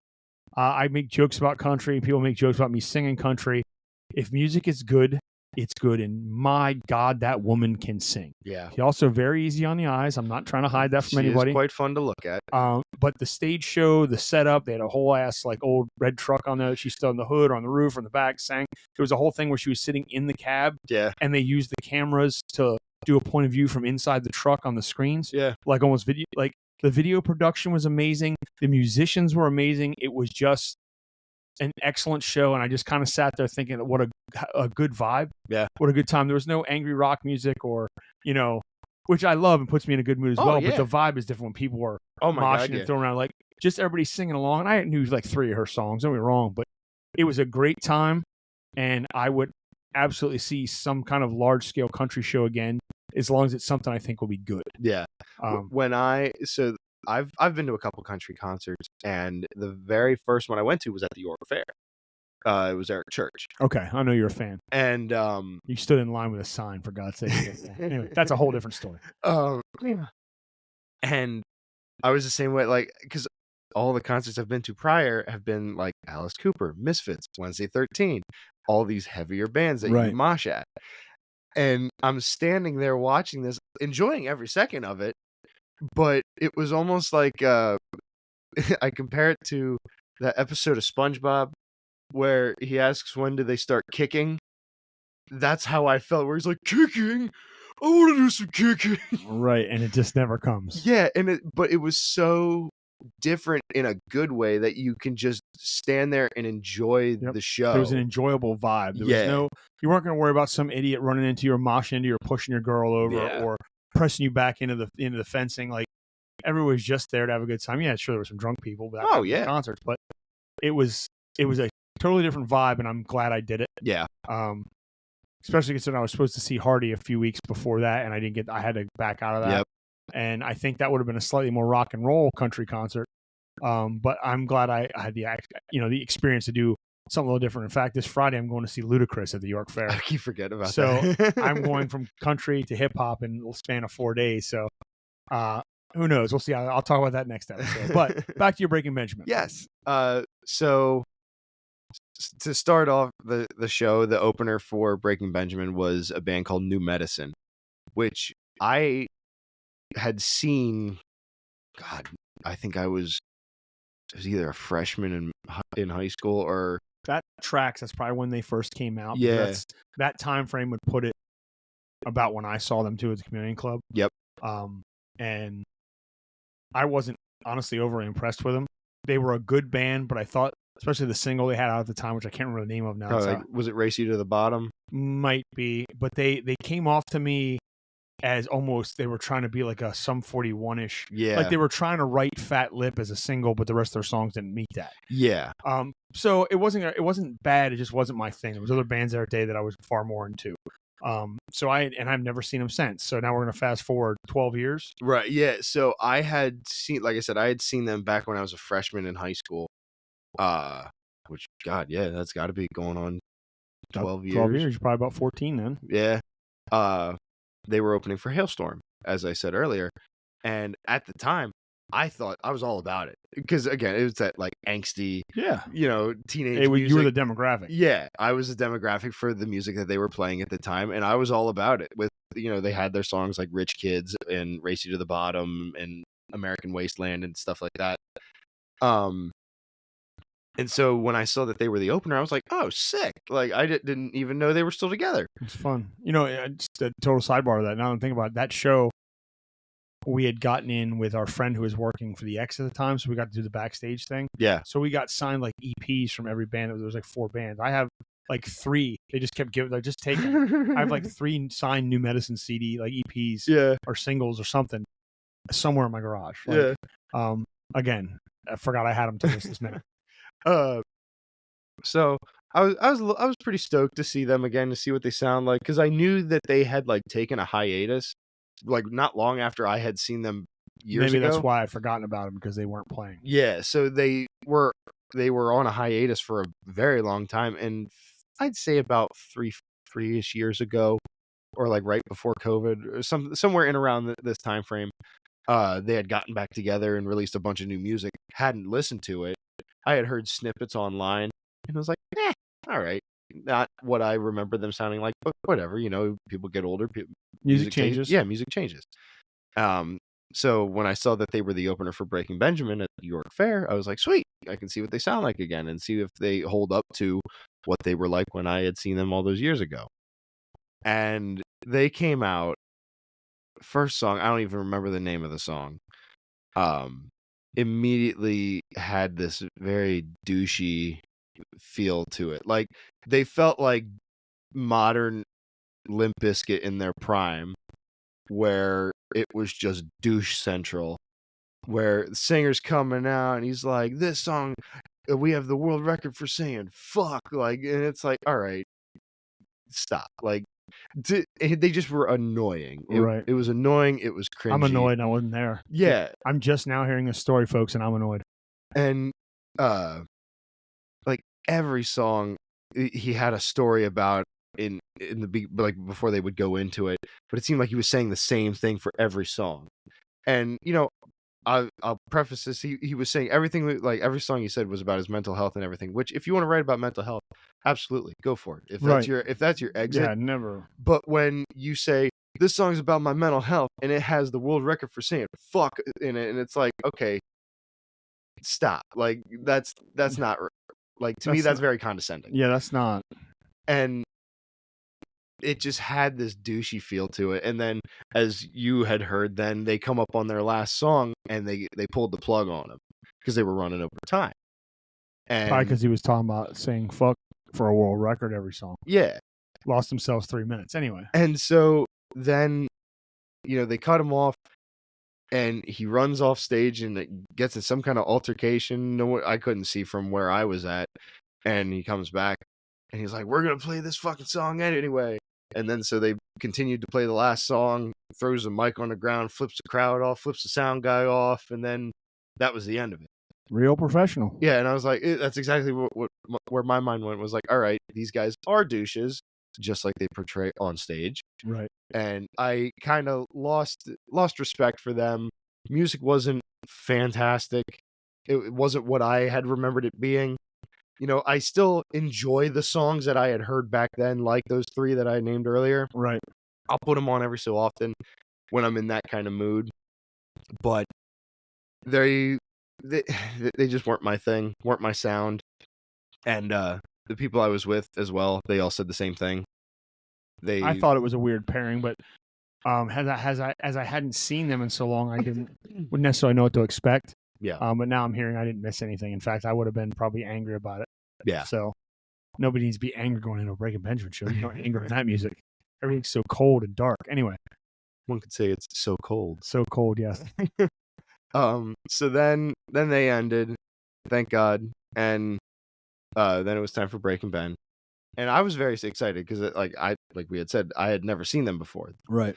I make jokes about country. People make jokes about me singing country. If music is good, it's good. And my God, that woman can sing. Yeah. She's also very easy on the eyes. I'm not trying to hide that from She anybody. is quite fun to look at. But the stage show, the setup, they had a whole ass like old red truck on there. She stood on the hood or on the roof or in the back, sang. There was a whole thing where she was sitting in the cab. Yeah. And they used the cameras to do a point of view from inside the truck on the screens. Yeah. Like almost video. Like the video production was amazing. The musicians were amazing. It was just an excellent show. And I just kind of sat there thinking, what a good vibe. Yeah. What a good time. There was no angry rock music or, you know, which I love and puts me in a good mood as well. Yeah. But the vibe is different when people are Oh my moshing God, and throwing around. Like just everybody singing along. And I knew like 3 of her songs. Don't get me wrong. But it was a great time. And I would absolutely see some kind of large scale country show again, as long as it's something I think will be good. Yeah. I've been to a couple country concerts, and the very first one I went to was at the York Fair. It was Eric Church. Okay, I know you're a fan. And you stood in line with a sign, for God's sake. Anyway, that's a whole different story. And I was the same way, like, because all the concerts I've been to prior have been like Alice Cooper, Misfits, Wednesday 13, all these heavier bands that you mosh at. And I'm standing there watching this, enjoying every second of it. But it was almost like I compare it to that episode of SpongeBob where he asks when do they start kicking. That's how I felt, where he's like, kicking? I want to do some kicking. Right, and it just never comes. Yeah, but it was so different in a good way that you can just stand there and enjoy the show. There was an enjoyable vibe. There was you weren't going to worry about some idiot running into you or moshing into you or pushing your girl over or pressing you back into the fencing. Like everyone was just there to have a good time. Yeah, sure there were some drunk people, but concerts, but it was a totally different vibe, and I'm glad I did it. Yeah. Especially considering I was supposed to see Hardy a few weeks before that, and I had to back out of that. Yep. And I think that would have been a slightly more rock and roll country concert. But I'm glad I had the experience to do something a little different. In fact, this Friday I'm going to see Ludacris at the York Fair. I keep forgetting about that. So I'm going from country to hip hop in the span of 4 days. So who knows? We'll see. I'll talk about that next episode. But back to your Breaking Benjamin. Yes. So to start off the show, the opener for Breaking Benjamin was a band called New Medicine, which I had seen. God, I think I was either a freshman in high school or that tracks. That's probably when they first came out. Yeah, that time frame would put it about when I saw them too at the community club. Yep. And I wasn't honestly overly impressed with them. They were a good band, but I thought, especially the single they had out at the time, which I can't remember the name of now. Was it Race You to the Bottom? Might be, but they came off to me as almost they were trying to be like a Sum 41-ish. Yeah. Like they were trying to write Fat Lip as a single, but the rest of their songs didn't meet that. Yeah. So it wasn't bad. It just wasn't my thing. There was other bands that day that I was far more into. I've never seen them since. So now we're going to fast forward 12 years. Right. Yeah. So I had seen, like I said, I had seen them back when I was a freshman in high school. Which, God, yeah, that's got to be going on 12 years. 12 years. You're probably about 14 then. Yeah. They were opening for Hailstorm, as I said earlier. And at the time, I thought I was all about it. Because, again, it was that, like, angsty, teenage music. You were the demographic. Yeah. I was the demographic for the music that they were playing at the time. And I was all about it. With, they had their songs like Rich Kids and Race You to the Bottom and American Wasteland and stuff like that. And so when I saw that they were the opener, I was like, oh, sick. Like, I didn't even know they were still together. It's fun. Just a total sidebar of that. Now I'm thinking about it, that show, we had gotten in with our friend who was working for the X at the time, so we got to do the backstage thing. Yeah. So we got signed like EPs from every band. There was like 4 bands. I have like 3. They just kept giving. They're just taking. I have like 3 signed New Medicine CD like EPs Yeah, or singles or something somewhere in my garage. Like, yeah. again, I forgot I had them till this minute. Uh, so I was pretty stoked to see them again, to see what they sound like, because I knew that they had like taken a hiatus, like not long after I had seen them years Maybe that's ago. why I'd forgotten about them, because they weren't playing. Yeah, so they were on a hiatus for a very long time, and I'd say about three-ish years ago, or like right before COVID, or somewhere in around this time frame, they had gotten back together and released a bunch of new music. Hadn't listened to it. I had heard snippets online, and I was like, all right. Not what I remember them sounding like, but whatever. People get older. Music changes. Yeah, music changes. Um, so when I saw that they were the opener for Breaking Benjamin at the York Fair, I was like, sweet, I can see what they sound like again and see if they hold up to what they were like when I had seen them all those years ago. And they came out, first song, I don't even remember the name of the song. Immediately had this very douchey feel to it. Like, they felt like modern Limp Bizkit in their prime, where it was just douche central, where the singer's coming out and he's like, this song, we have the world record for saying fuck, like, and it's like, all right, stop. Like, they just were annoying. Right. It was annoying. It was cringy. I'm annoyed I wasn't there. Yeah. I'm just now hearing this story, folks, and I'm annoyed. And like every song he had a story about in like before they would go into it, but it seemed like he was saying the same thing for every song. And I'll preface this. He was saying everything, like every song he said was about his mental health and everything. Which, if you want to write about mental health, absolutely go for it. If that's your exit. Yeah, never. But when you say this song's about my mental health and it has the world record for saying fuck in it, and it's like, okay, stop. Like that's not like, to me that's very condescending. Yeah, that's not. And it just had this douchey feel to it. And then, as you had heard, then they come up on their last song and they pulled the plug on him because they were running over time. And Probably because he was talking about saying fuck for a world record every song. Yeah. Lost themselves 3 minutes. Anyway. And so then, they cut him off and he runs off stage and it gets in some kind of altercation. No, I couldn't see from where I was at. And he comes back and he's like, we're going to play this fucking song anyway. And then so they continued to play the last song, throws the mic on the ground, flips the crowd off, flips the sound guy off, and then that was the end of it. Real professional. Yeah, and I was like, that's exactly where my mind went, was like, all right, these guys are douches, just like they portray on stage. Right. And I kind of lost respect for them. Music wasn't fantastic. It wasn't what I had remembered it being. I still enjoy the songs that I had heard back then, like those 3 that I named earlier. Right. I'll put them on every so often when I'm in that kind of mood. But they just weren't my thing, weren't my sound. And the people I was with as well, they all said the same thing. I thought it was a weird pairing, but as I hadn't seen them in so long, I wouldn't necessarily know what to expect. Yeah. But now I'm hearing I didn't miss anything. In fact, I would have been probably angry about it. Yeah. So nobody needs to be angry going into a Breaking Benjamin show. You don't anger in that music. Everything's so cold and dark. Anyway. One could say it's so cold. So cold, yes. So then they ended, thank God, and then it was time for Breaking Ben, and I was very excited because, like we had said, I had never seen them before. Right.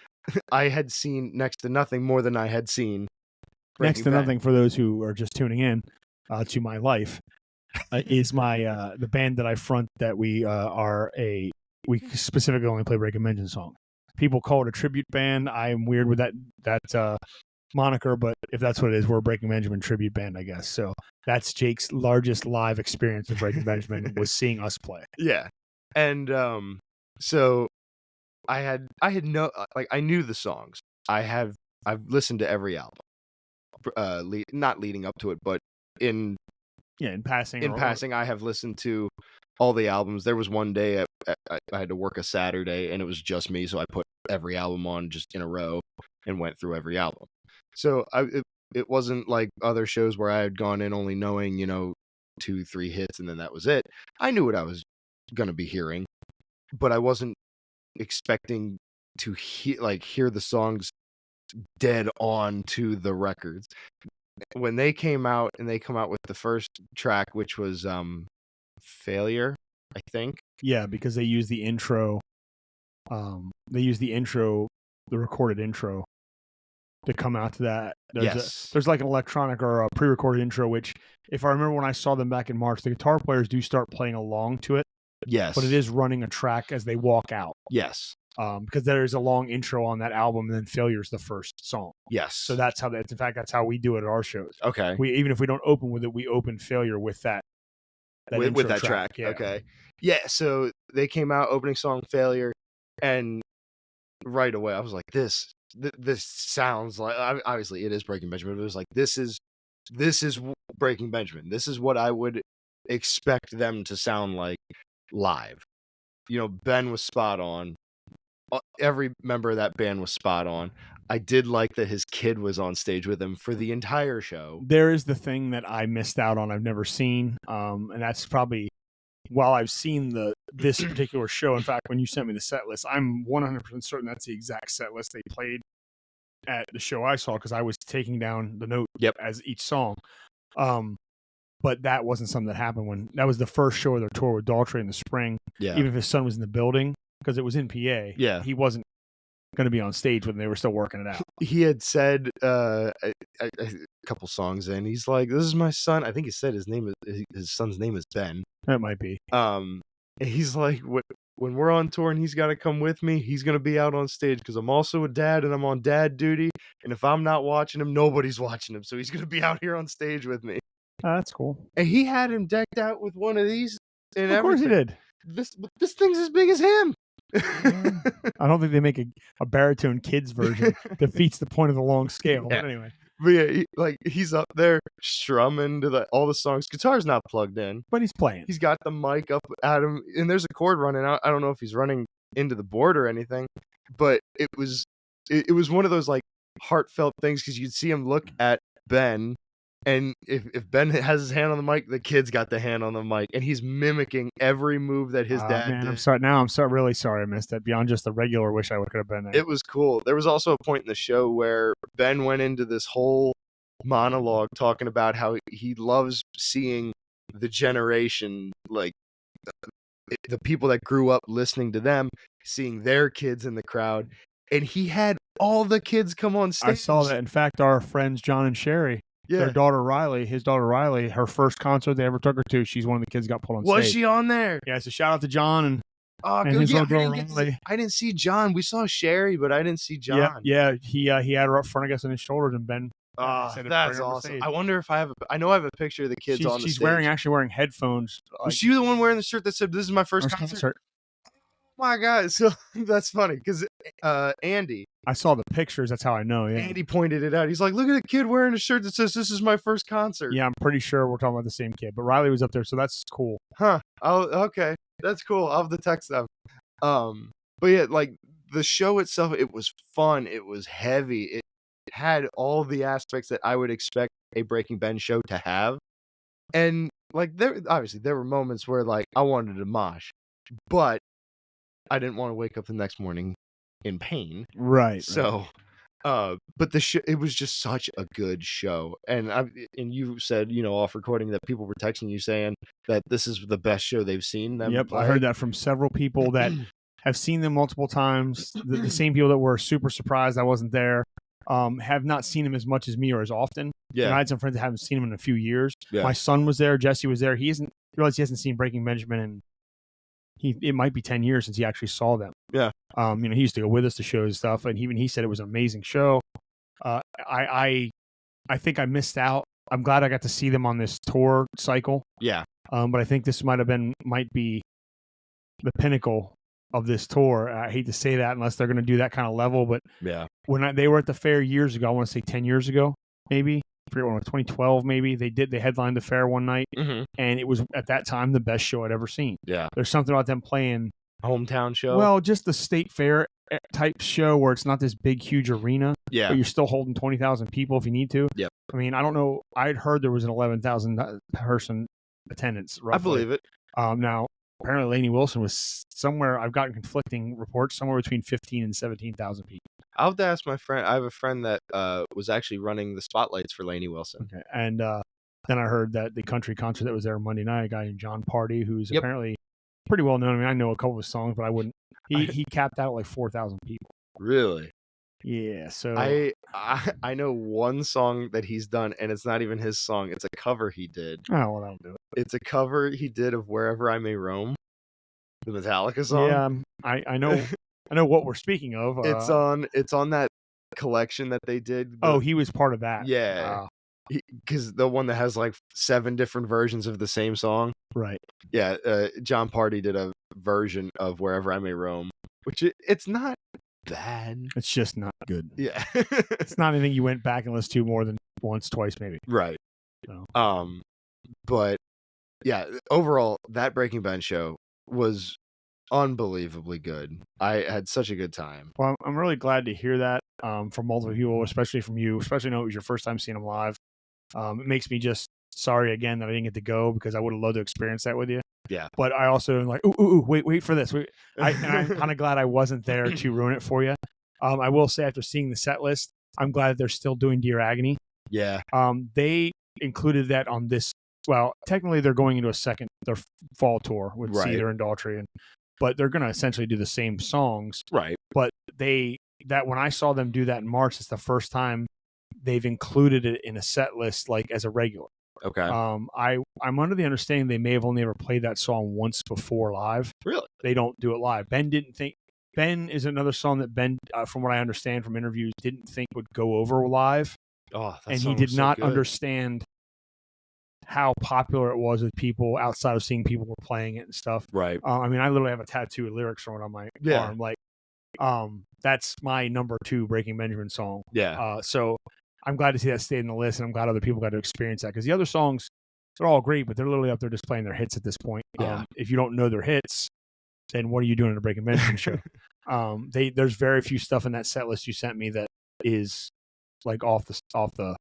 I had seen next to nothing more than I had seen Breaking Next to Ben. nothing, for those who are just tuning in to my life, is my the band that I front, that we we specifically only play Breaking Benjamin songs. People call it a tribute band. I am weird with that moniker, but if that's what it is, we're a Breaking Benjamin tribute band, I guess. So that's Jake's largest live experience of Breaking Benjamin, was seeing us play. Yeah. And so I had no, like, I knew the songs. I've listened to every album. Not leading up to it, but in passing, I have listened to all the albums. There was one day I had to work a Saturday and it was just me, so I put every album on just in a row and went through every album. So it wasn't like other shows where I had gone in only knowing 2-3 hits and then that was it. I knew what I was gonna be hearing, but I wasn't expecting to hear the songs dead on to the records. When they came out and they come out with the first track, which was Failure, I think. Yeah, because they use the intro. The recorded intro to come out to that. There's like an electronic or a pre-recorded intro, which if I remember when I saw them back in March, the guitar players do start playing along to it. Yes. But it is running a track as they walk out. Yes. Because there is a long intro on that album, and then Failure's the first song. Yes. So that's how in fact, that's how we do it at our shows. Okay. Even if we don't open with it, we open Failure with that with that track. Yeah. Okay. Yeah, so they came out opening song Failure, and right away I was like, this sounds like, obviously it is Breaking Benjamin, but it was like, this is Breaking Benjamin. This is what I would expect them to sound like live. Ben was spot on. Every member of that band was spot on. I did like that his kid was on stage with him for the entire show. There is the thing that I missed out on, I've never seen, and that's probably, while I've seen this particular show, in fact, when you sent me the set list, I'm 100% certain that's the exact set list they played at the show I saw, because I was taking down the note as each song. But that wasn't something that happened when that was the first show of their tour with Daltrey in the spring. Yeah. Even if his son was in the building, because it was in PA. Yeah. He wasn't going to be on stage when they were still working it out. He had said a couple songs in, he's like, "This is my son." I think he said his son's name is Ben. That might be. And he's like, when we're on tour and he's got to come with me, he's going to be out on stage because I'm also a dad and I'm on dad duty. And if I'm not watching him, nobody's watching him. So he's going to be out here on stage with me. That's cool. And he had him decked out with one of these. And of course he did. This thing's as big as him. I don't think they make a baritone kids version. Defeats the point of the long scale. Yeah. But anyway. But yeah, he's up there strumming to all the songs. Guitar's not plugged in, but he's playing. He's got the mic up at him, and there's a chord running out. I don't know if he's running into the board or anything, but it was one of those like heartfelt things, because you'd see him look at Ben, and if Ben has his hand on the mic, the kid's got the hand on the mic, and he's mimicking every move that his dad did. I'm sorry. Now I'm so really sorry I missed it. Beyond just the regular wish I could have been there. It was cool. There was also a point in the show where Ben went into this whole monologue talking about how he loves seeing the generation, like the people that grew up listening to them, seeing their kids in the crowd, and he had all the kids come on stage. I saw that. In fact, our friends John and Sherry, their daughter Riley, his daughter Riley, her first concert they ever took her to, she's one of the kids got put on stage. Was she on there? Yeah, so shout out to John and his little girl Riley. I didn't see John. We saw Sherry, but I didn't see John. Yeah, he had her up front, I guess, on his shoulders, and Ben. That's awesome. I wonder if I know I have a picture of the kids on the stage. She's actually wearing headphones. Was she the one wearing the shirt that said, "This is my first concert"? Oh my God. So that's funny, because Andy. I saw the pictures. That's how I know. Yeah. Andy pointed it out. He's like, "Look at the kid wearing a shirt that says, 'This is my first concert.'" Yeah, I'm pretty sure we're talking about the same kid. But Riley was up there, so that's cool. Huh. Okay. That's cool. I'll have to text them. But yeah, like the show itself, it was fun. It was heavy. It had all the aspects that I would expect a Breaking Ben show to have. And like there were moments where like I wanted to mosh, but I didn't want to wake up the next morning in pain. Right. So, but it was just such a good show. And you said, off recording, that people were texting you saying that this is the best show they've seen them play. I heard that from several people that have seen them multiple times. The same people that were super surprised I wasn't there. Have not seen him as much as me or as often. Yeah. And I had some friends that haven't seen him in a few years. Yeah. My son was there. Jesse was there. He hasn't seen Breaking Benjamin, and it might be 10 years since he actually saw them. Yeah. He used to go with us to shows and stuff, and even he said it was an amazing show. I think I missed out. I'm glad I got to see them on this tour cycle. Yeah. But I think this might be the pinnacle of this tour. I hate to say that unless they're going to do that kind of level, but yeah, when they were at the fair years ago, I want to say 10 years ago, maybe, I forget when it was, 2012 maybe, they headlined the fair one night, and it was at that time the best show I'd ever seen. Yeah. There's something about them playing hometown show. Well, just the state fair type show where it's not this big, huge arena. Yeah. But you're still holding 20,000 people if you need to. Yep. I mean, I don't know. I'd heard there was an 11,000 person attendance. Roughly. I believe it. Now, apparently Lainey Wilson was somewhere. I've gotten conflicting reports, somewhere between 15 and 17,000 people. I'll have to ask my friend. I have a friend that was actually running the spotlights for Lainey Wilson. Okay, and then I heard that the country concert that was there Monday night, a guy named John Party, who's apparently pretty well known. I mean, I know a couple of his songs, but I wouldn't. He capped out at like 4,000 people. Really? Yeah. So I know one song that he's done, and it's not even his song. It's a cover he did. Oh, well, that'll do it. It's a cover he did of "Wherever I May Roam," the Metallica song. Yeah, I know. I know what we're speaking of. It's on that collection that they did. He was part of that. Yeah. Because the one that has like 7 different versions of the same song. Right. Yeah. John Party did a version of "Wherever I May Roam," which it's not bad. It's just not good. Yeah. It's not anything you went back and listened to more than once, twice, maybe. Right. So. But yeah, overall, that Breaking Bench show was unbelievably good. I had such a good time. Well, I'm really glad to hear that from multiple people, especially from you, especially know it was your first time seeing them live. It makes me just sorry again that I didn't get to go because I would have loved to experience that with you. Yeah. But I also am like, wait for this. And I'm kind of glad I wasn't there to ruin it for you. I will say after seeing the set list, I'm glad that they're still doing Dear Agony. Yeah. They included that on this. Well, technically they're going into their fall tour with Cedar and Daughtry, but they're going to essentially do the same songs. Right. But when I saw them do that in March, it's the first time they've included it in a set list, like as a regular. Okay. I'm under the understanding they may have only ever played that song once before live. Really? They don't do it live. Ben is another song that Ben, from what I understand from interviews, didn't think would go over live. Oh, and he did not understand how popular it was with people outside of seeing people were playing it and stuff. Right. I mean, I literally have a tattoo of lyrics from it on my arm. Like, that's my number 2 Breaking Benjamin song. Yeah. So I'm glad to see that stayed in the list, and I'm glad other people got to experience that, because the other songs, they're all great, but they're literally up there just playing their hits at this point. Yeah. If you don't know their hits, then what are you doing at a Breaking Benjamin show? There's very few stuff in that set list you sent me that is like off the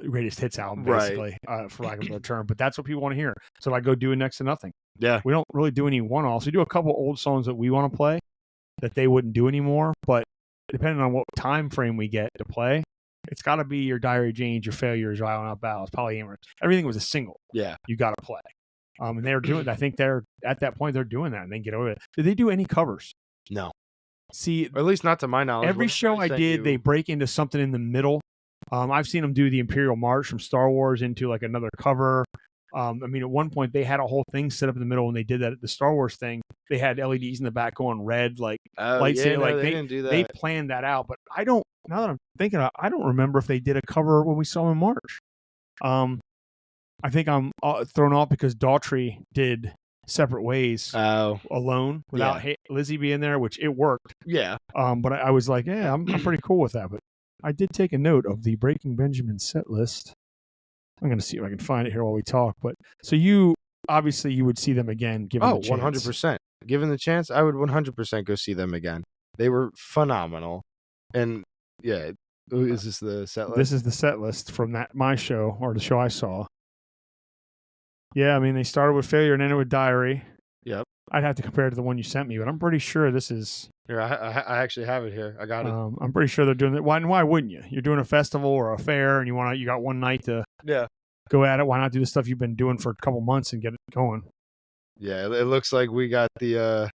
greatest hits album, basically, for lack of a better term. But that's what people want to hear. So I go do Next to Nothing. Yeah. We don't really do any one-offs. We do a couple old songs that we want to play that they wouldn't do anymore. But depending on what time frame we get to play, it's got to be your Diary of Jane, your Failures, your Island Out Battles, Polyamorous. Everything was a single. Yeah. You got to play. And they're doing. I think they're at that point. They're doing that, and they get over it. Did they do any covers? No. See, or at least not to my knowledge. Every show I did, they break into something in the middle. I've seen them do the Imperial March from Star Wars into like another cover. I mean, at one point they had a whole thing set up in the middle when they did that at the Star Wars thing. They had LEDs in the back going red, like lights. Yeah, no, they didn't do that. They planned that out, but I don't. Now that I'm thinking, I don't remember if they did a cover when we saw them in March. I think I'm thrown off because Daughtry did Separate Ways alone without Lizzie being there, which it worked. Yeah. But I was like, yeah, I'm pretty cool with that. But I did take a note of the Breaking Benjamin set list. I'm going to see if I can find it here while we talk. But so you would see them again, given the chance. 100%. Given the chance, I would 100% go see them again. They were phenomenal. And yeah, is this the set list? This is the set list from my show, or the show I saw. Yeah, I mean, they started with Failure and ended with Diary. Yep. I'd have to compare it to the one you sent me, but I'm pretty sure this is... Here, I actually have it here. I got it. I'm pretty sure they're doing that. Why wouldn't you? You're doing a festival or a fair, and you got one night to go at it. Why not do the stuff you've been doing for a couple months and get it going? Yeah, it looks like we got the...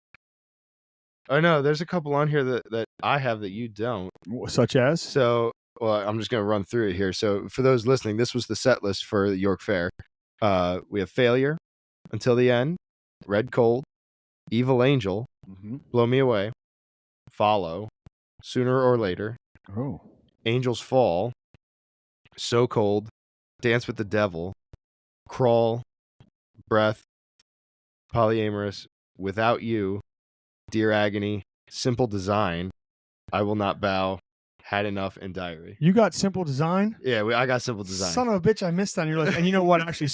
Oh, no, there's a couple on here that I have that you don't. Such as? So, well, I'm just going to run through it here. So, for those listening, this was the set list for the York Fair. We have Failure, Until the End, Red Cold, Evil Angel, Blow Me Away, Follow, Sooner or Later, Angels Fall, So Cold, Dance with the Devil, Crawl, Breath, Polyamorous, Without You, Dear Agony, Simple Design, I Will Not Bow, Had Enough, and Diary. You got Simple Design? Yeah, I got Simple Design. Son of a bitch, I missed that on your list. And you know what? Actually,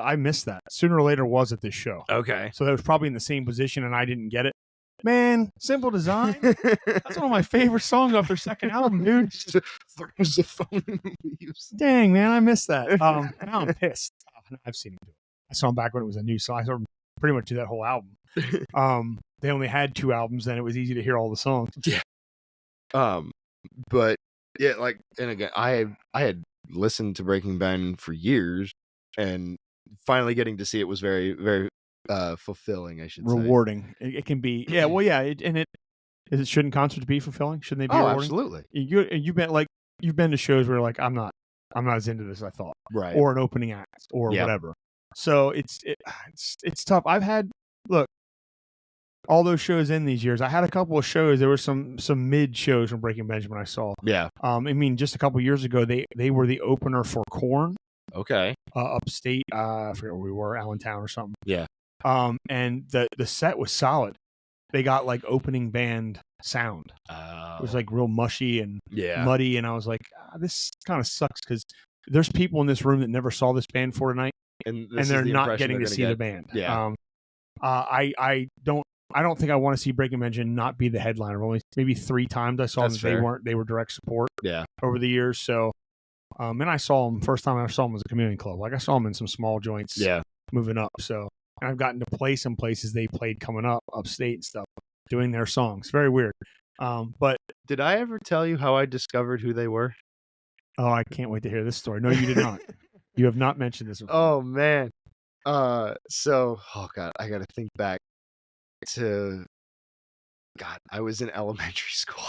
I missed that. Sooner or Later was at this show. Okay. So that was probably in the same position, and I didn't get it. Man, Simple Design? That's one of my favorite songs off their second album, dude. Throws the phone and leaves. Dang, man, I missed that. Now I'm pissed. I've seen him do it. I saw him back when it was a new song. I saw him pretty much do that whole album. They only had 2 albums, and it was easy to hear all the songs. Yeah. But yeah, like, and again, I had listened to Breaking Ben for years, and finally getting to see it was very, very fulfilling, I should say. Rewarding. It can be, yeah. Well, yeah, shouldn't concerts be fulfilling? Shouldn't they be Oh, rewarding? absolutely. You've been to shows where like I'm not as into this as I thought, Right. or an opening act or whatever. So it's tough. I've had all those shows in these years. I had a couple of shows. There were some mid shows from Breaking Benjamin I saw. Yeah. I mean, just a couple of years ago, they were the opener for Korn. Okay. Upstate. I forget where we were, Allentown or something. Yeah. And the set was solid. They got like opening band sound. It was like real mushy and muddy, and I was like, this kind of sucks because there's people in this room that never saw this band for tonight, and they're not getting to see the band. Yeah. I don't think I want to see Breaking Benjamin not be the headliner. Only maybe 3 times I saw them. They were direct support. Yeah. Over the years, so and I saw them first time I saw them was a community club. Like I saw them in some small joints. Yeah. Moving up, so and I've gotten to play some places they played coming up upstate and stuff, doing their songs. Very weird. But did I ever tell you how I discovered who they were? Oh, I can't wait to hear this story. No, you did not. You have not mentioned this before. Oh man. So, oh god, I gotta think back to. God, I was in elementary school.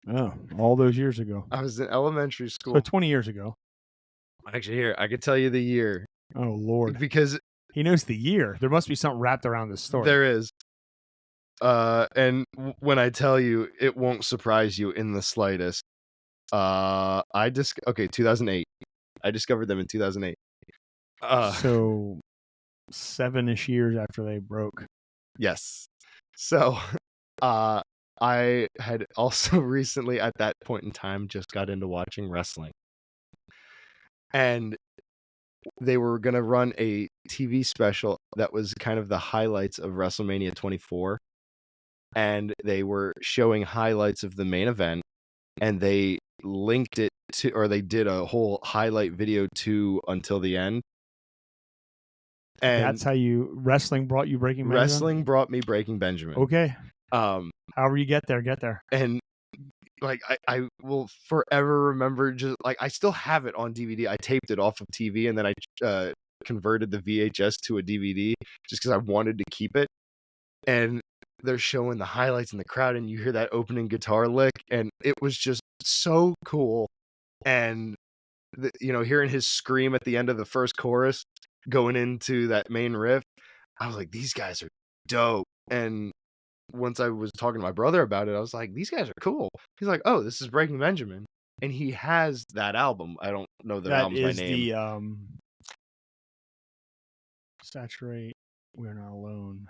Oh, all those years ago. I was in elementary school. So 20 years ago. Actually, here I could tell you the year. Oh Lord, because he knows the year. There must be something wrapped around this story. There is. And when I tell you, it won't surprise you in the slightest. Okay, 2008. I discovered them in 2008. So 7-ish years after they broke. Yes. So, I had also recently, at that point in time, just got into watching wrestling. And they were going to run a TV special that was kind of the highlights of WrestleMania 24. And they were showing highlights of the main event. And they linked it to, or they did a whole highlight video to Until the End. And that's how wrestling brought you Breaking Benjamin? Wrestling brought me Breaking Benjamin. Okay. However you get there. And like I will forever remember, just like I still have it on DVD. I taped it off of TV and then I converted the VHS to a DVD just because I wanted to keep it. And they're showing the highlights in the crowd and you hear that opening guitar lick and it was just so cool. And hearing his scream at the end of the first chorus going into that main riff, I was like, these guys are dope. And once I was talking to my brother about it, I was like, these guys are cool. He's like, oh, this is Breaking Benjamin. And he has that album. I don't know the album's by name. That is the Saturate, We're Not Alone.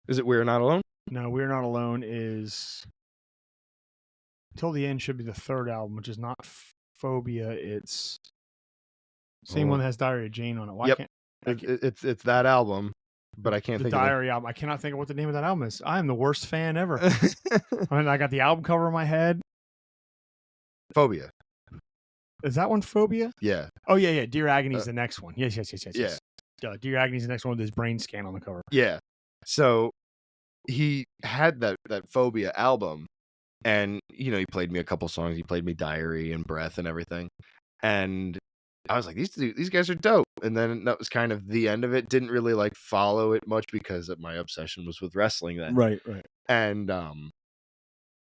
Is it We're Not Alone? No, We're Not Alone is Till the End should be the 3rd album, which is not Phobia. It's same one that has Diary of Jane on it. Why can't it's that album, but I can't think of Diary album. I cannot think of what the name of that album is. I am the worst fan ever. I mean, I got the album cover in my head. Phobia. Is that one Phobia? Yeah. Oh yeah. Dear Agony is the next one. Yes. Yeah. Dear Agony is the next one with his brain scan on the cover. Yeah. So he had that Phobia album, and he played me a couple songs. He played me Diary and Breath and everything, and I was like, these guys are dope. And then that was kind of the end of it. Didn't really like follow it much because my obsession was with wrestling then. Right. And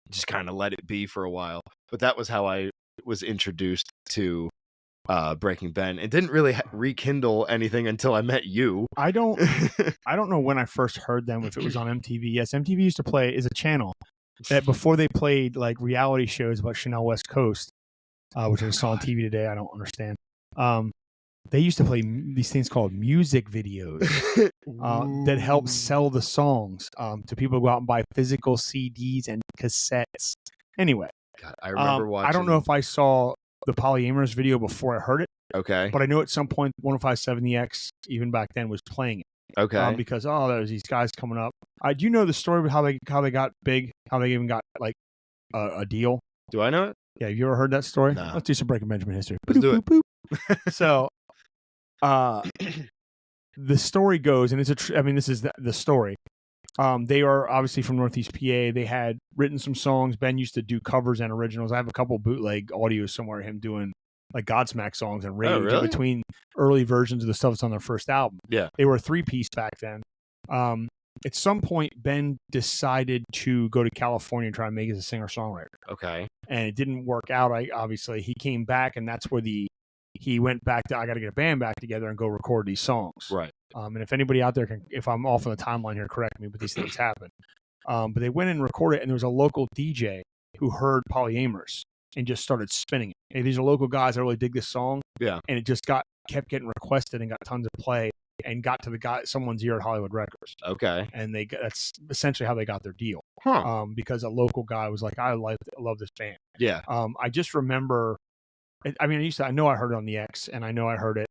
just kind of let it be for a while. But that was how I was introduced to Breaking Ben. It didn't really rekindle anything until I met you. I don't know when I first heard them, if it was on MTV. Yes, MTV used to play is a channel that before they played like reality shows about Chanel West Coast, which I saw on TV today. I don't understand. They used to play these things called music videos that help sell the songs to people who go out and buy physical CDs and cassettes. Anyway, God, I remember watching. I don't know if I saw the Polyamorous video before I heard it. Okay. But I know at some point 1057EX, even back then, was playing it. Okay. Because there's these guys coming up. Do you know the story of how they got big? How they even got like a deal? Do I know it? Yeah, have you ever heard that story? No. Let's do some Breaking Benjamin history. Let's do it. So, the story goes, and it's I mean, this is the story. They are obviously from Northeast PA. They had written some songs. Ben used to do covers and originals. I have a couple bootleg audios somewhere of him doing like Godsmack songs and Rage really? in between early versions of the stuff that's on their first album. Yeah. They were a 3-piece back then. At some point, Ben decided to go to California and try to make it as a singer-songwriter. Okay. And it didn't work out. Obviously, he came back, and that's where he went back to, I got to get a band back together and go record these songs. Right. And if anybody out there can, if I'm off on the timeline here, correct me, but these things happen. But they went and recorded it, and there was a local DJ who heard Polyamorous and just started spinning it. And these are local guys that really dig this song. Yeah. And it just kept getting requested and got tons of play and got to someone's ear at Hollywood Records. Okay. And that's essentially how they got their deal. Huh. Because a local guy was like, I love this band. Yeah. I just remember, I mean, I know I heard it on the X, and I know I heard it.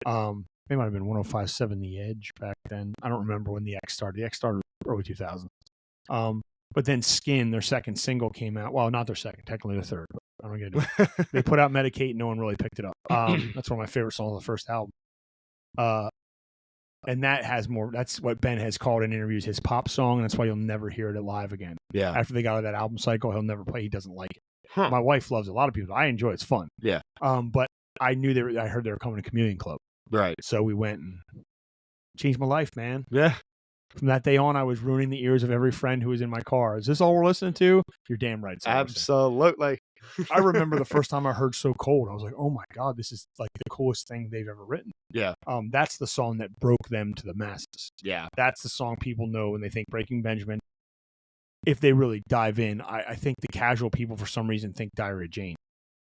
They might have been 105.7 The Edge back then. I don't remember when the X started. The X started early 2000s. But then Skin, their second single, came out. Well, not their second, technically their third. But I don't get it. They put out Medicate. No one really picked it up. That's one of my favorite songs on the first album. And that has more. That's what Ben has called in interviews his pop song, and that's why you'll never hear it live again. Yeah. After they got out of that album cycle, he'll never play. He doesn't like it. Huh. My wife loves it. A lot of people. I enjoy it. It's fun. Yeah. But I knew I heard they were coming to Chameleon Club. Right. So we went and changed my life, man. Yeah. From that day on, I was ruining the ears of every friend who was in my car. Is this all we're listening to? You're damn right. Absolutely. I remember the first time I heard So Cold, I was like, oh my God, this is like the coolest thing they've ever written. Yeah. That's the song that broke them to the masses. Yeah. That's the song people know when they think Breaking Benjamin. If they really dive in, I think the casual people for some reason think Diary of Jane.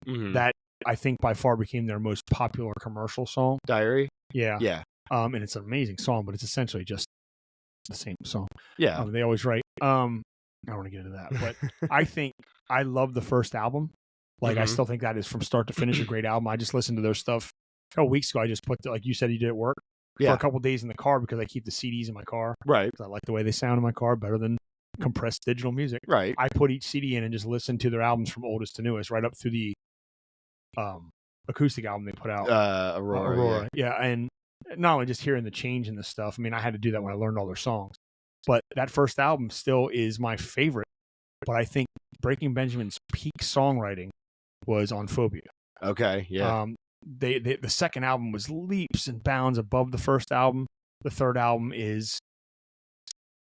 Mm-hmm. That I think by far became their most popular commercial song. Diary? Yeah. Yeah. And it's an amazing song, but it's essentially just the same song. Yeah. They always write. I don't want to get into that, but I think I love the first album. Like, I still think that is from start to finish a great album. I just listened to their stuff a couple weeks ago. I just put, like you said, you did at work for a couple days in the car because I keep the CDs in my car. Right. Because I like the way they sound in my car better than compressed digital music. Right. I put each CD in and just listen to their albums from oldest to newest, right up through the acoustic album they put out. Aurora. Yeah. And not only just hearing the change in the stuff. I mean, I had to do that when I learned all their songs. But that first album still is my favorite. But I think Breaking Benjamin's peak songwriting was on Phobia. Okay, yeah. The second album was leaps and bounds above the first album. The third album is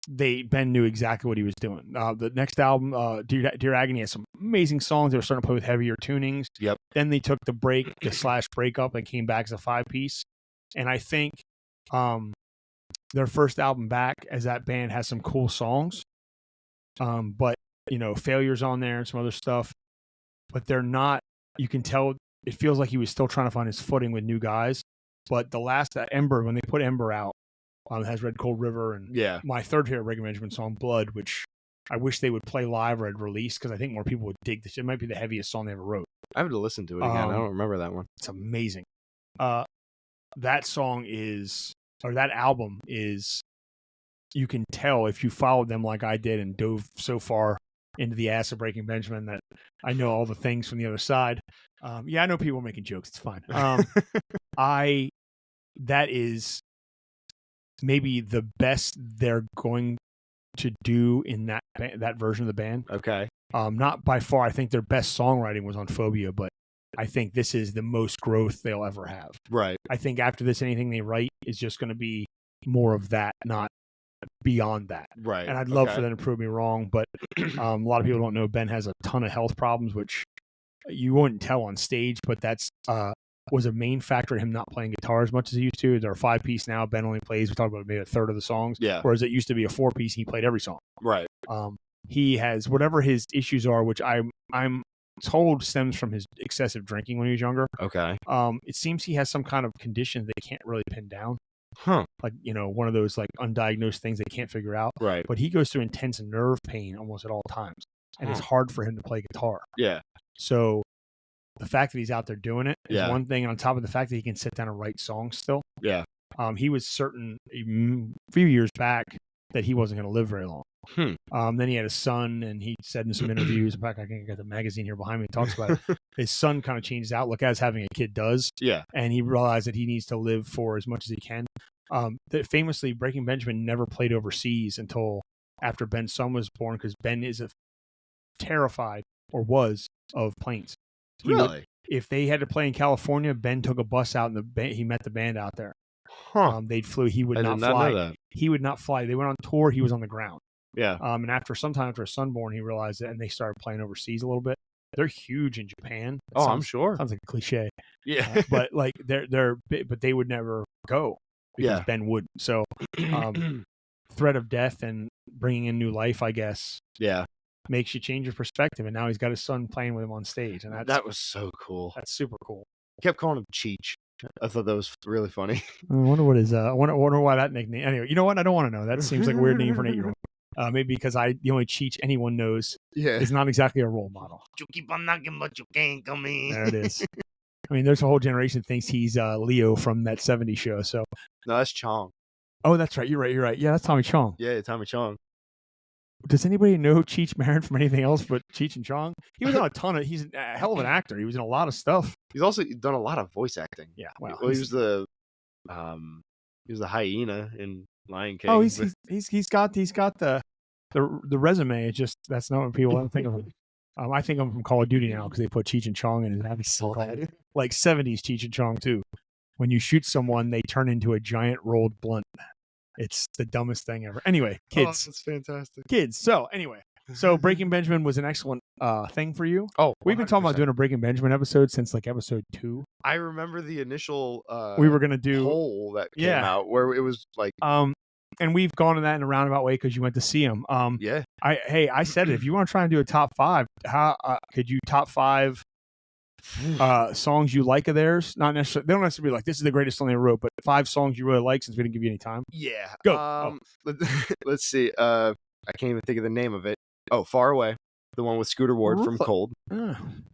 Ben knew exactly what he was doing. The next album, Dear Agony, has some amazing songs. They were starting to play with heavier tunings. Yep. Then they took the breakup and came back as a 5-piece. And I think their first album back as that band has some cool songs. But, Failure's on there and some other stuff. But they're not, you can tell, it feels like he was still trying to find his footing with new guys. But the last, Ember, when they put Ember out, it has Red Cold River and my third favorite Breaking Benjamin song, Blood, which I wish they would play live or had released because I think more people would dig this. It might be the heaviest song they ever wrote. I have to listen to it again. I don't remember that one. It's amazing. That album is, you can tell if you followed them like I did and dove so far into the ass of Breaking Benjamin that I know all the things from the other side. I know people are making jokes. It's fine. That is maybe the best they're going to do in that version of the band. Okay. Not by far. I think their best songwriting was on Phobia, but I think this is the most growth they'll ever have. Right. I think after this, anything they write is just going to be more of that, not beyond that. Right. And I'd love for them to prove me wrong, but a lot of people don't know Ben has a ton of health problems, which you wouldn't tell on stage, but that's was a main factor in him not playing guitar as much as he used to. They're a 5-piece now. Ben only plays, we talked about maybe a third of the songs. Yeah. Whereas it used to be a 4-piece, he played every song. Right. He has whatever his issues are, which I'm told stems from his excessive drinking when he was younger. Okay. It seems he has some kind of condition they can't really pin down. Huh. Like, one of those like undiagnosed things they can't figure out. Right. But he goes through intense nerve pain almost at all times. And it's hard for him to play guitar. Yeah. So the fact that he's out there doing it is Yeah. one thing. And on top of the fact that he can sit down and write songs still. Yeah. He was certain a few years back that he wasn't going to live very long. Then he had a son, and he said in some interviews, in fact, I can get the magazine here behind me, it talks about it. His son kind of changed his outlook as having a kid does. Yeah. And he realized that he needs to live for as much as he can. That famously, Breaking Benjamin never played overseas until after Ben's son was born, because Ben is terrified, or was, of planes. He would, Really? if they had to play in California, Ben took a bus out, and he met the band out there. Huh. They'd flew. He would I not did not fly. know that. He would not fly. They went on tour. He was on the ground. Yeah. And after his son born, he realized it, and they started playing overseas a little bit. They're huge in Japan. I'm sure. Sounds like a cliche. Yeah. But like but they would never go because Ben wouldn't. So, threat of death and bringing in new life, I guess. Yeah. Makes you change your perspective, and now he's got his son playing with him on stage, and that was so cool. That's super cool. I kept calling him Cheech. I thought that was really funny. I wonder what is. I wonder why that nickname. Anyway, you know what? I don't want to know. That seems like a weird name for an 8-year-old. Maybe because the only Cheech anyone knows is not exactly a role model. You keep on knocking, but you can't come in. There it is. I mean, there's a whole generation thinks he's Leo from that '70s show. So no, that's Chong. Oh, that's right. You're right. Yeah, that's Tommy Chong. Yeah, Tommy Chong. Does anybody know Cheech Marin from anything else but Cheech and Chong? He was on a ton of. He's a hell of an actor. He was in a lot of stuff. He's also done a lot of voice acting. Yeah. Well, he was the hyena in Lion King. Oh, he's got the resume. It's just that's not what people don't think of him. I think of him from Call of Duty now because they put Cheech and Chong in his like '70s Cheech and Chong too. When you shoot someone, they turn into a giant rolled blunt. It's the dumbest thing ever. Anyway, kids. Oh, that's fantastic. Kids. So anyway, Breaking Benjamin was an excellent thing for you. Oh, 100%. We've been talking about doing a Breaking Benjamin episode since like episode 2. I remember the initial we were gonna do poll that came out where it was like and we've gone to that in a roundabout way because you went to see him. Yeah. I said it. If you want to try and do a top 5, how could you top 5 songs you like of theirs? Not necessarily. They don't necessarily be like this is the greatest song they wrote, but 5 songs you really like since we didn't give you any time. Yeah. Go. Let's see. I can't even think of the name of it. Oh, Far Away, the one with Scooter Ward from Cold.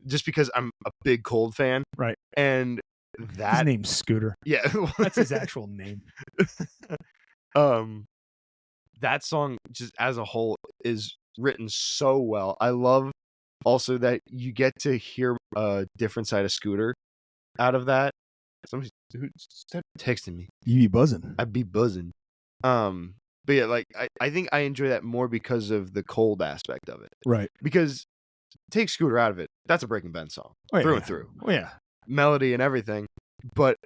Just because I'm a big Cold fan, right? And his name's Scooter. Yeah, that's his actual name. That song just as a whole is written so well. I love also that you get to hear a different side of Scooter out of that. Somebody texting me. You be buzzing. I'd be buzzing. But yeah, like I think I enjoy that more because of the Cold aspect of it. Right. Because take Scooter out of it, that's a Breaking Ben song. Through and through. Oh yeah. Melody and everything. But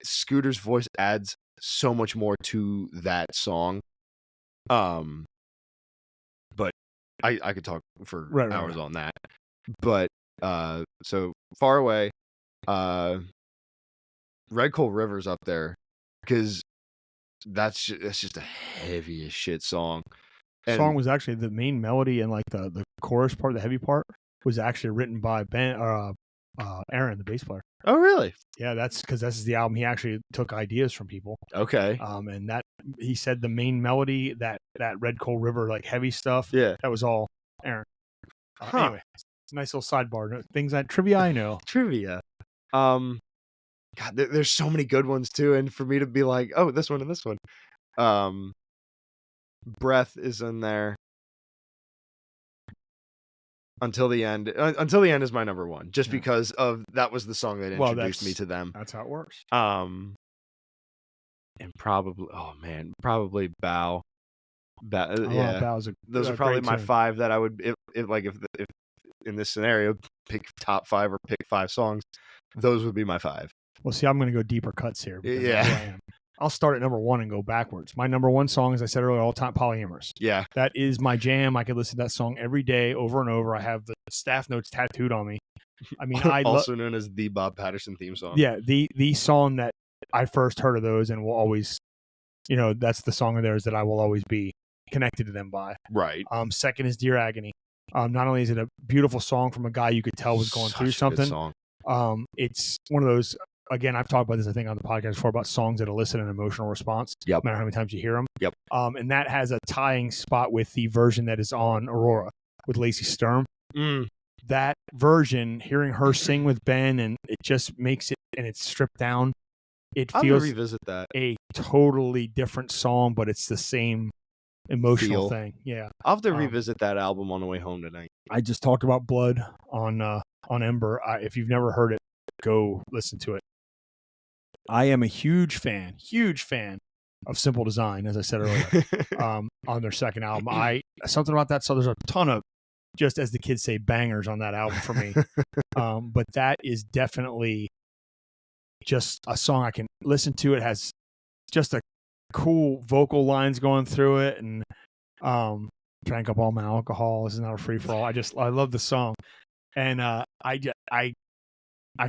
Scooter's voice adds so much more to that song. But I could talk for hours on that. But so Far Away, Red Coal River's up there because that's just a heavy as shit song. The song was actually the main melody and like the chorus part, the heavy part, was actually written by Aaron, the bass player. Oh, really? Yeah, that's because this is the album. He actually took ideas from people. Okay. And that he said the main melody, that Red Coal River, like heavy stuff. Yeah, that was all Aaron. Anyway, it's a nice little sidebar. Things that trivia I know. Trivia. God, there's so many good ones too, and for me to be like, oh, this one and this one. Breath is in there. Until the End. Until the End is my number 1, just because of that was the song that introduced me to them. That's how it works. And probably, probably Bow. Yeah, Bow's those are probably my 5 that I would if in this scenario pick top 5 or pick 5 songs. Those would be my 5. Well, see, I'm going to go deeper cuts here. Yeah. I'll start at number 1 and go backwards. My number 1 song, as I said earlier, all time Polyamorous. Yeah. That is my jam. I could listen to that song every day over and over. I have the staff notes tattooed on me. I mean, also known as the Bob Patterson theme song. Yeah. The song that I first heard of those and will always, that's the song of theirs that I will always be connected to them by. Right. Second is Dear Agony. Not only is it a beautiful song from a guy you could tell was going through something. Good song. It's one of those. Again, I've talked about this, I think, on the podcast before about songs that elicit an emotional response. Yep. No matter how many times you hear them. Yep. And that has a tying spot with the version that is on Aurora with Lacey Sturm. That version, hearing her sing with Ben, and it just makes it, and it's stripped down. It feels revisit that. A totally different song, but it's the same emotional thing. Yeah. I'll have to revisit that album on the way home tonight. I just talked about Blood on Ember. If you've never heard it, go listen to it. I am a huge fan of Simple Design, as I said earlier, on their second album. Something about that. So there's a ton of, just as the kids say, bangers on that album for me. But that is definitely just a song I can listen to. It has just a cool vocal lines going through it, and drank up all my alcohol. This is not a free for all. I love the song, and I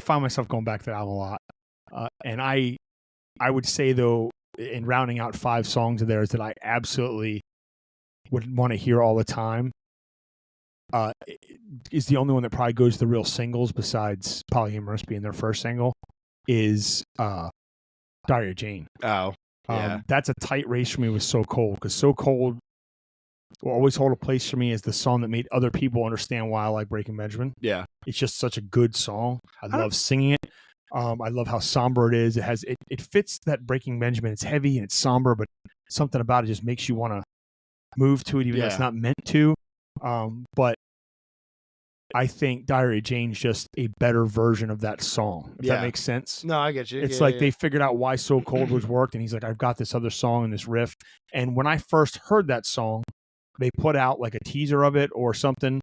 find myself going back to that album a lot. And I would say, though, in rounding out 5 songs of theirs that I absolutely would want to hear all the time, is the only one that probably goes to the real singles besides Polyamorous being their first single, is Diary of Jane. Oh, yeah. That's a tight race for me with So Cold, because So Cold will always hold a place for me as the song that made other people understand why I like Breaking Benjamin. Yeah. It's just such a good song. I love singing it. I love how somber it is. It fits that Breaking Benjamin. It's heavy and it's somber, but something about it just makes you want to move to it, even though it's not meant to. But I think Diary of Jane's just a better version of that song, if that makes sense. No, I get you. It's they figured out why So Cold was worked, and he's like, I've got this other song and this riff. And when I first heard that song, they put out like a teaser of it or something,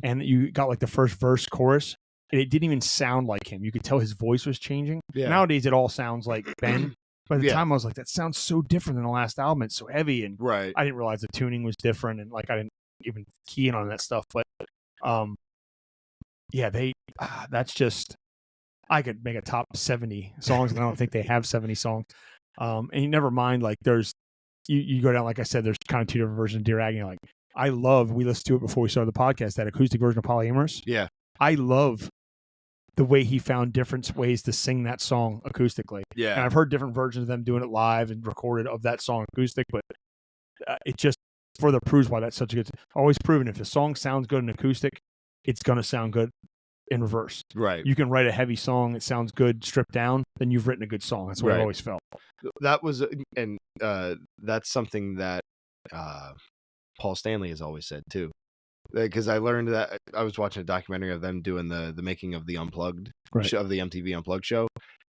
and you got like the first verse, chorus, and it didn't even sound like him. You could tell his voice was changing. Yeah. Nowadays, it all sounds like Ben. By the time I was like, that sounds so different than the last album. It's so heavy, and I didn't realize the tuning was different, and like I didn't even key in on that stuff. But that's just, I could make a top 70 songs, and I don't think they have 70 songs. And you never mind, like there's, you go down, like I said, there's kind of 2 different versions of Dear Agony. Like we listened to it before we started the podcast, that acoustic version of Polyamorous. Yeah. I love the way he found different ways to sing that song acoustically. Yeah. And I've heard different versions of them doing it live and recorded of that song acoustic, but it just further proves why that's such a good, always proven, if a song sounds good in acoustic, it's going to sound good in reverse. Right. You can write a heavy song that sounds good stripped down, then you've written a good song. That's what I've always felt. That was, and that's something that Paul Stanley has always said too. Because I learned that, I was watching a documentary of them doing the making of the Unplugged show, of the MTV Unplugged show,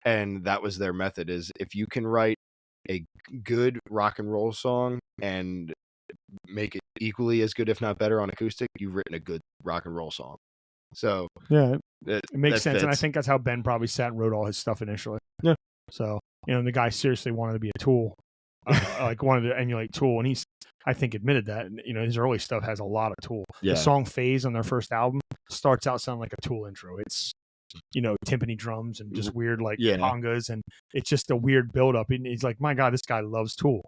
and that was their method, is if you can write a good rock and roll song and make it equally as good, if not better, on acoustic, you've written a good rock and roll song. So yeah, it makes sense. Fits. And I think that's how Ben probably sat and wrote all his stuff initially. Yeah. So, the guy seriously wanted to be a Tool, like wanted to emulate Tool, and he's, I think, admitted that. And, his early stuff has a lot of Tool. Yeah. The song Phase on their first album starts out sounding like a Tool intro. It's, timpani drums and just weird congas, and it's just a weird buildup. And he's like, my God, this guy loves Tool.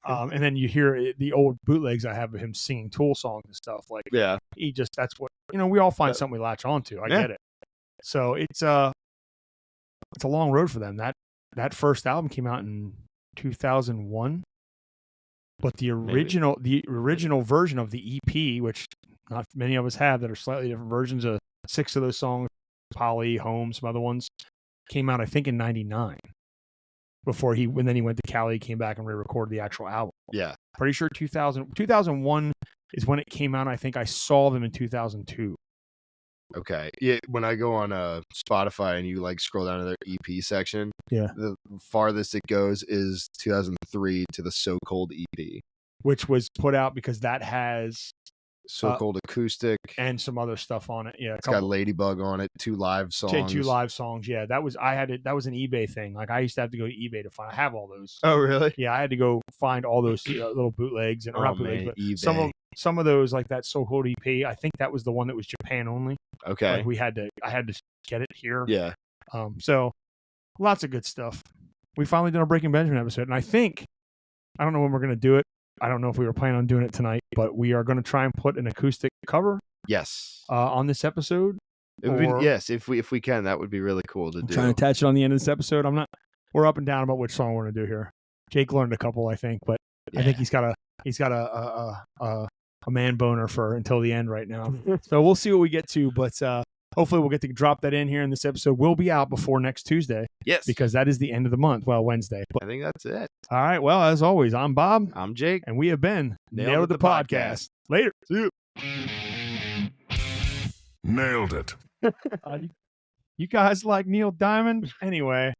And then you hear the old bootlegs I have of him singing Tool songs and stuff. Like, that's what, we all find something we latch onto. I get it. So it's a long road for them. That first album came out in 2001. But the original version of the EP, which not many of us have, that are slightly different versions of 6 of those songs, Polly, Home, some other ones, came out, I think, in 99. And then he went to Cali, came back and re-recorded the actual album. Yeah. Pretty sure 2001 is when it came out. I think I saw them in 2002. Okay. Yeah. When I go on Spotify and you scroll down to their EP section, the farthest it goes is 2003 to the So Cold EP, which was put out because that has So Cold acoustic and some other stuff on it. Yeah, it's got Ladybug on it, 2 live songs. 2 live songs. Yeah, that was an eBay thing. Like I used to have to go to eBay to find. I have all those. Oh, really? Yeah, I had to go find all those little bootlegs and not bootlegs, but eBay. Some of those, like that So Cold EP. I think that was the one that was Japan only. Okay, I had to get it here. Yeah. So lots of good stuff. We finally did our Breaking Benjamin episode, and I don't know when we're going to do it. I don't know if we were planning on doing it tonight, but we are going to try and put an acoustic cover. Yes. On this episode. Yes, if we can, that would be really cool to do. Trying to attach it on the end of this episode. We're up and down about which song we're going to do here. Jake learned a couple, I think, but I think he's got a man boner for until the end right now. So we'll see what we get to, but hopefully we'll get to drop that in here, and this episode will be out before next Tuesday. Yes. Because that is the end of the month. Well, Wednesday. I think that's it. All right. Well, as always, I'm Bob. I'm Jake. And we have been Nailed It the Podcast. Later. See you. Nailed it. You guys like Neil Diamond? Anyway.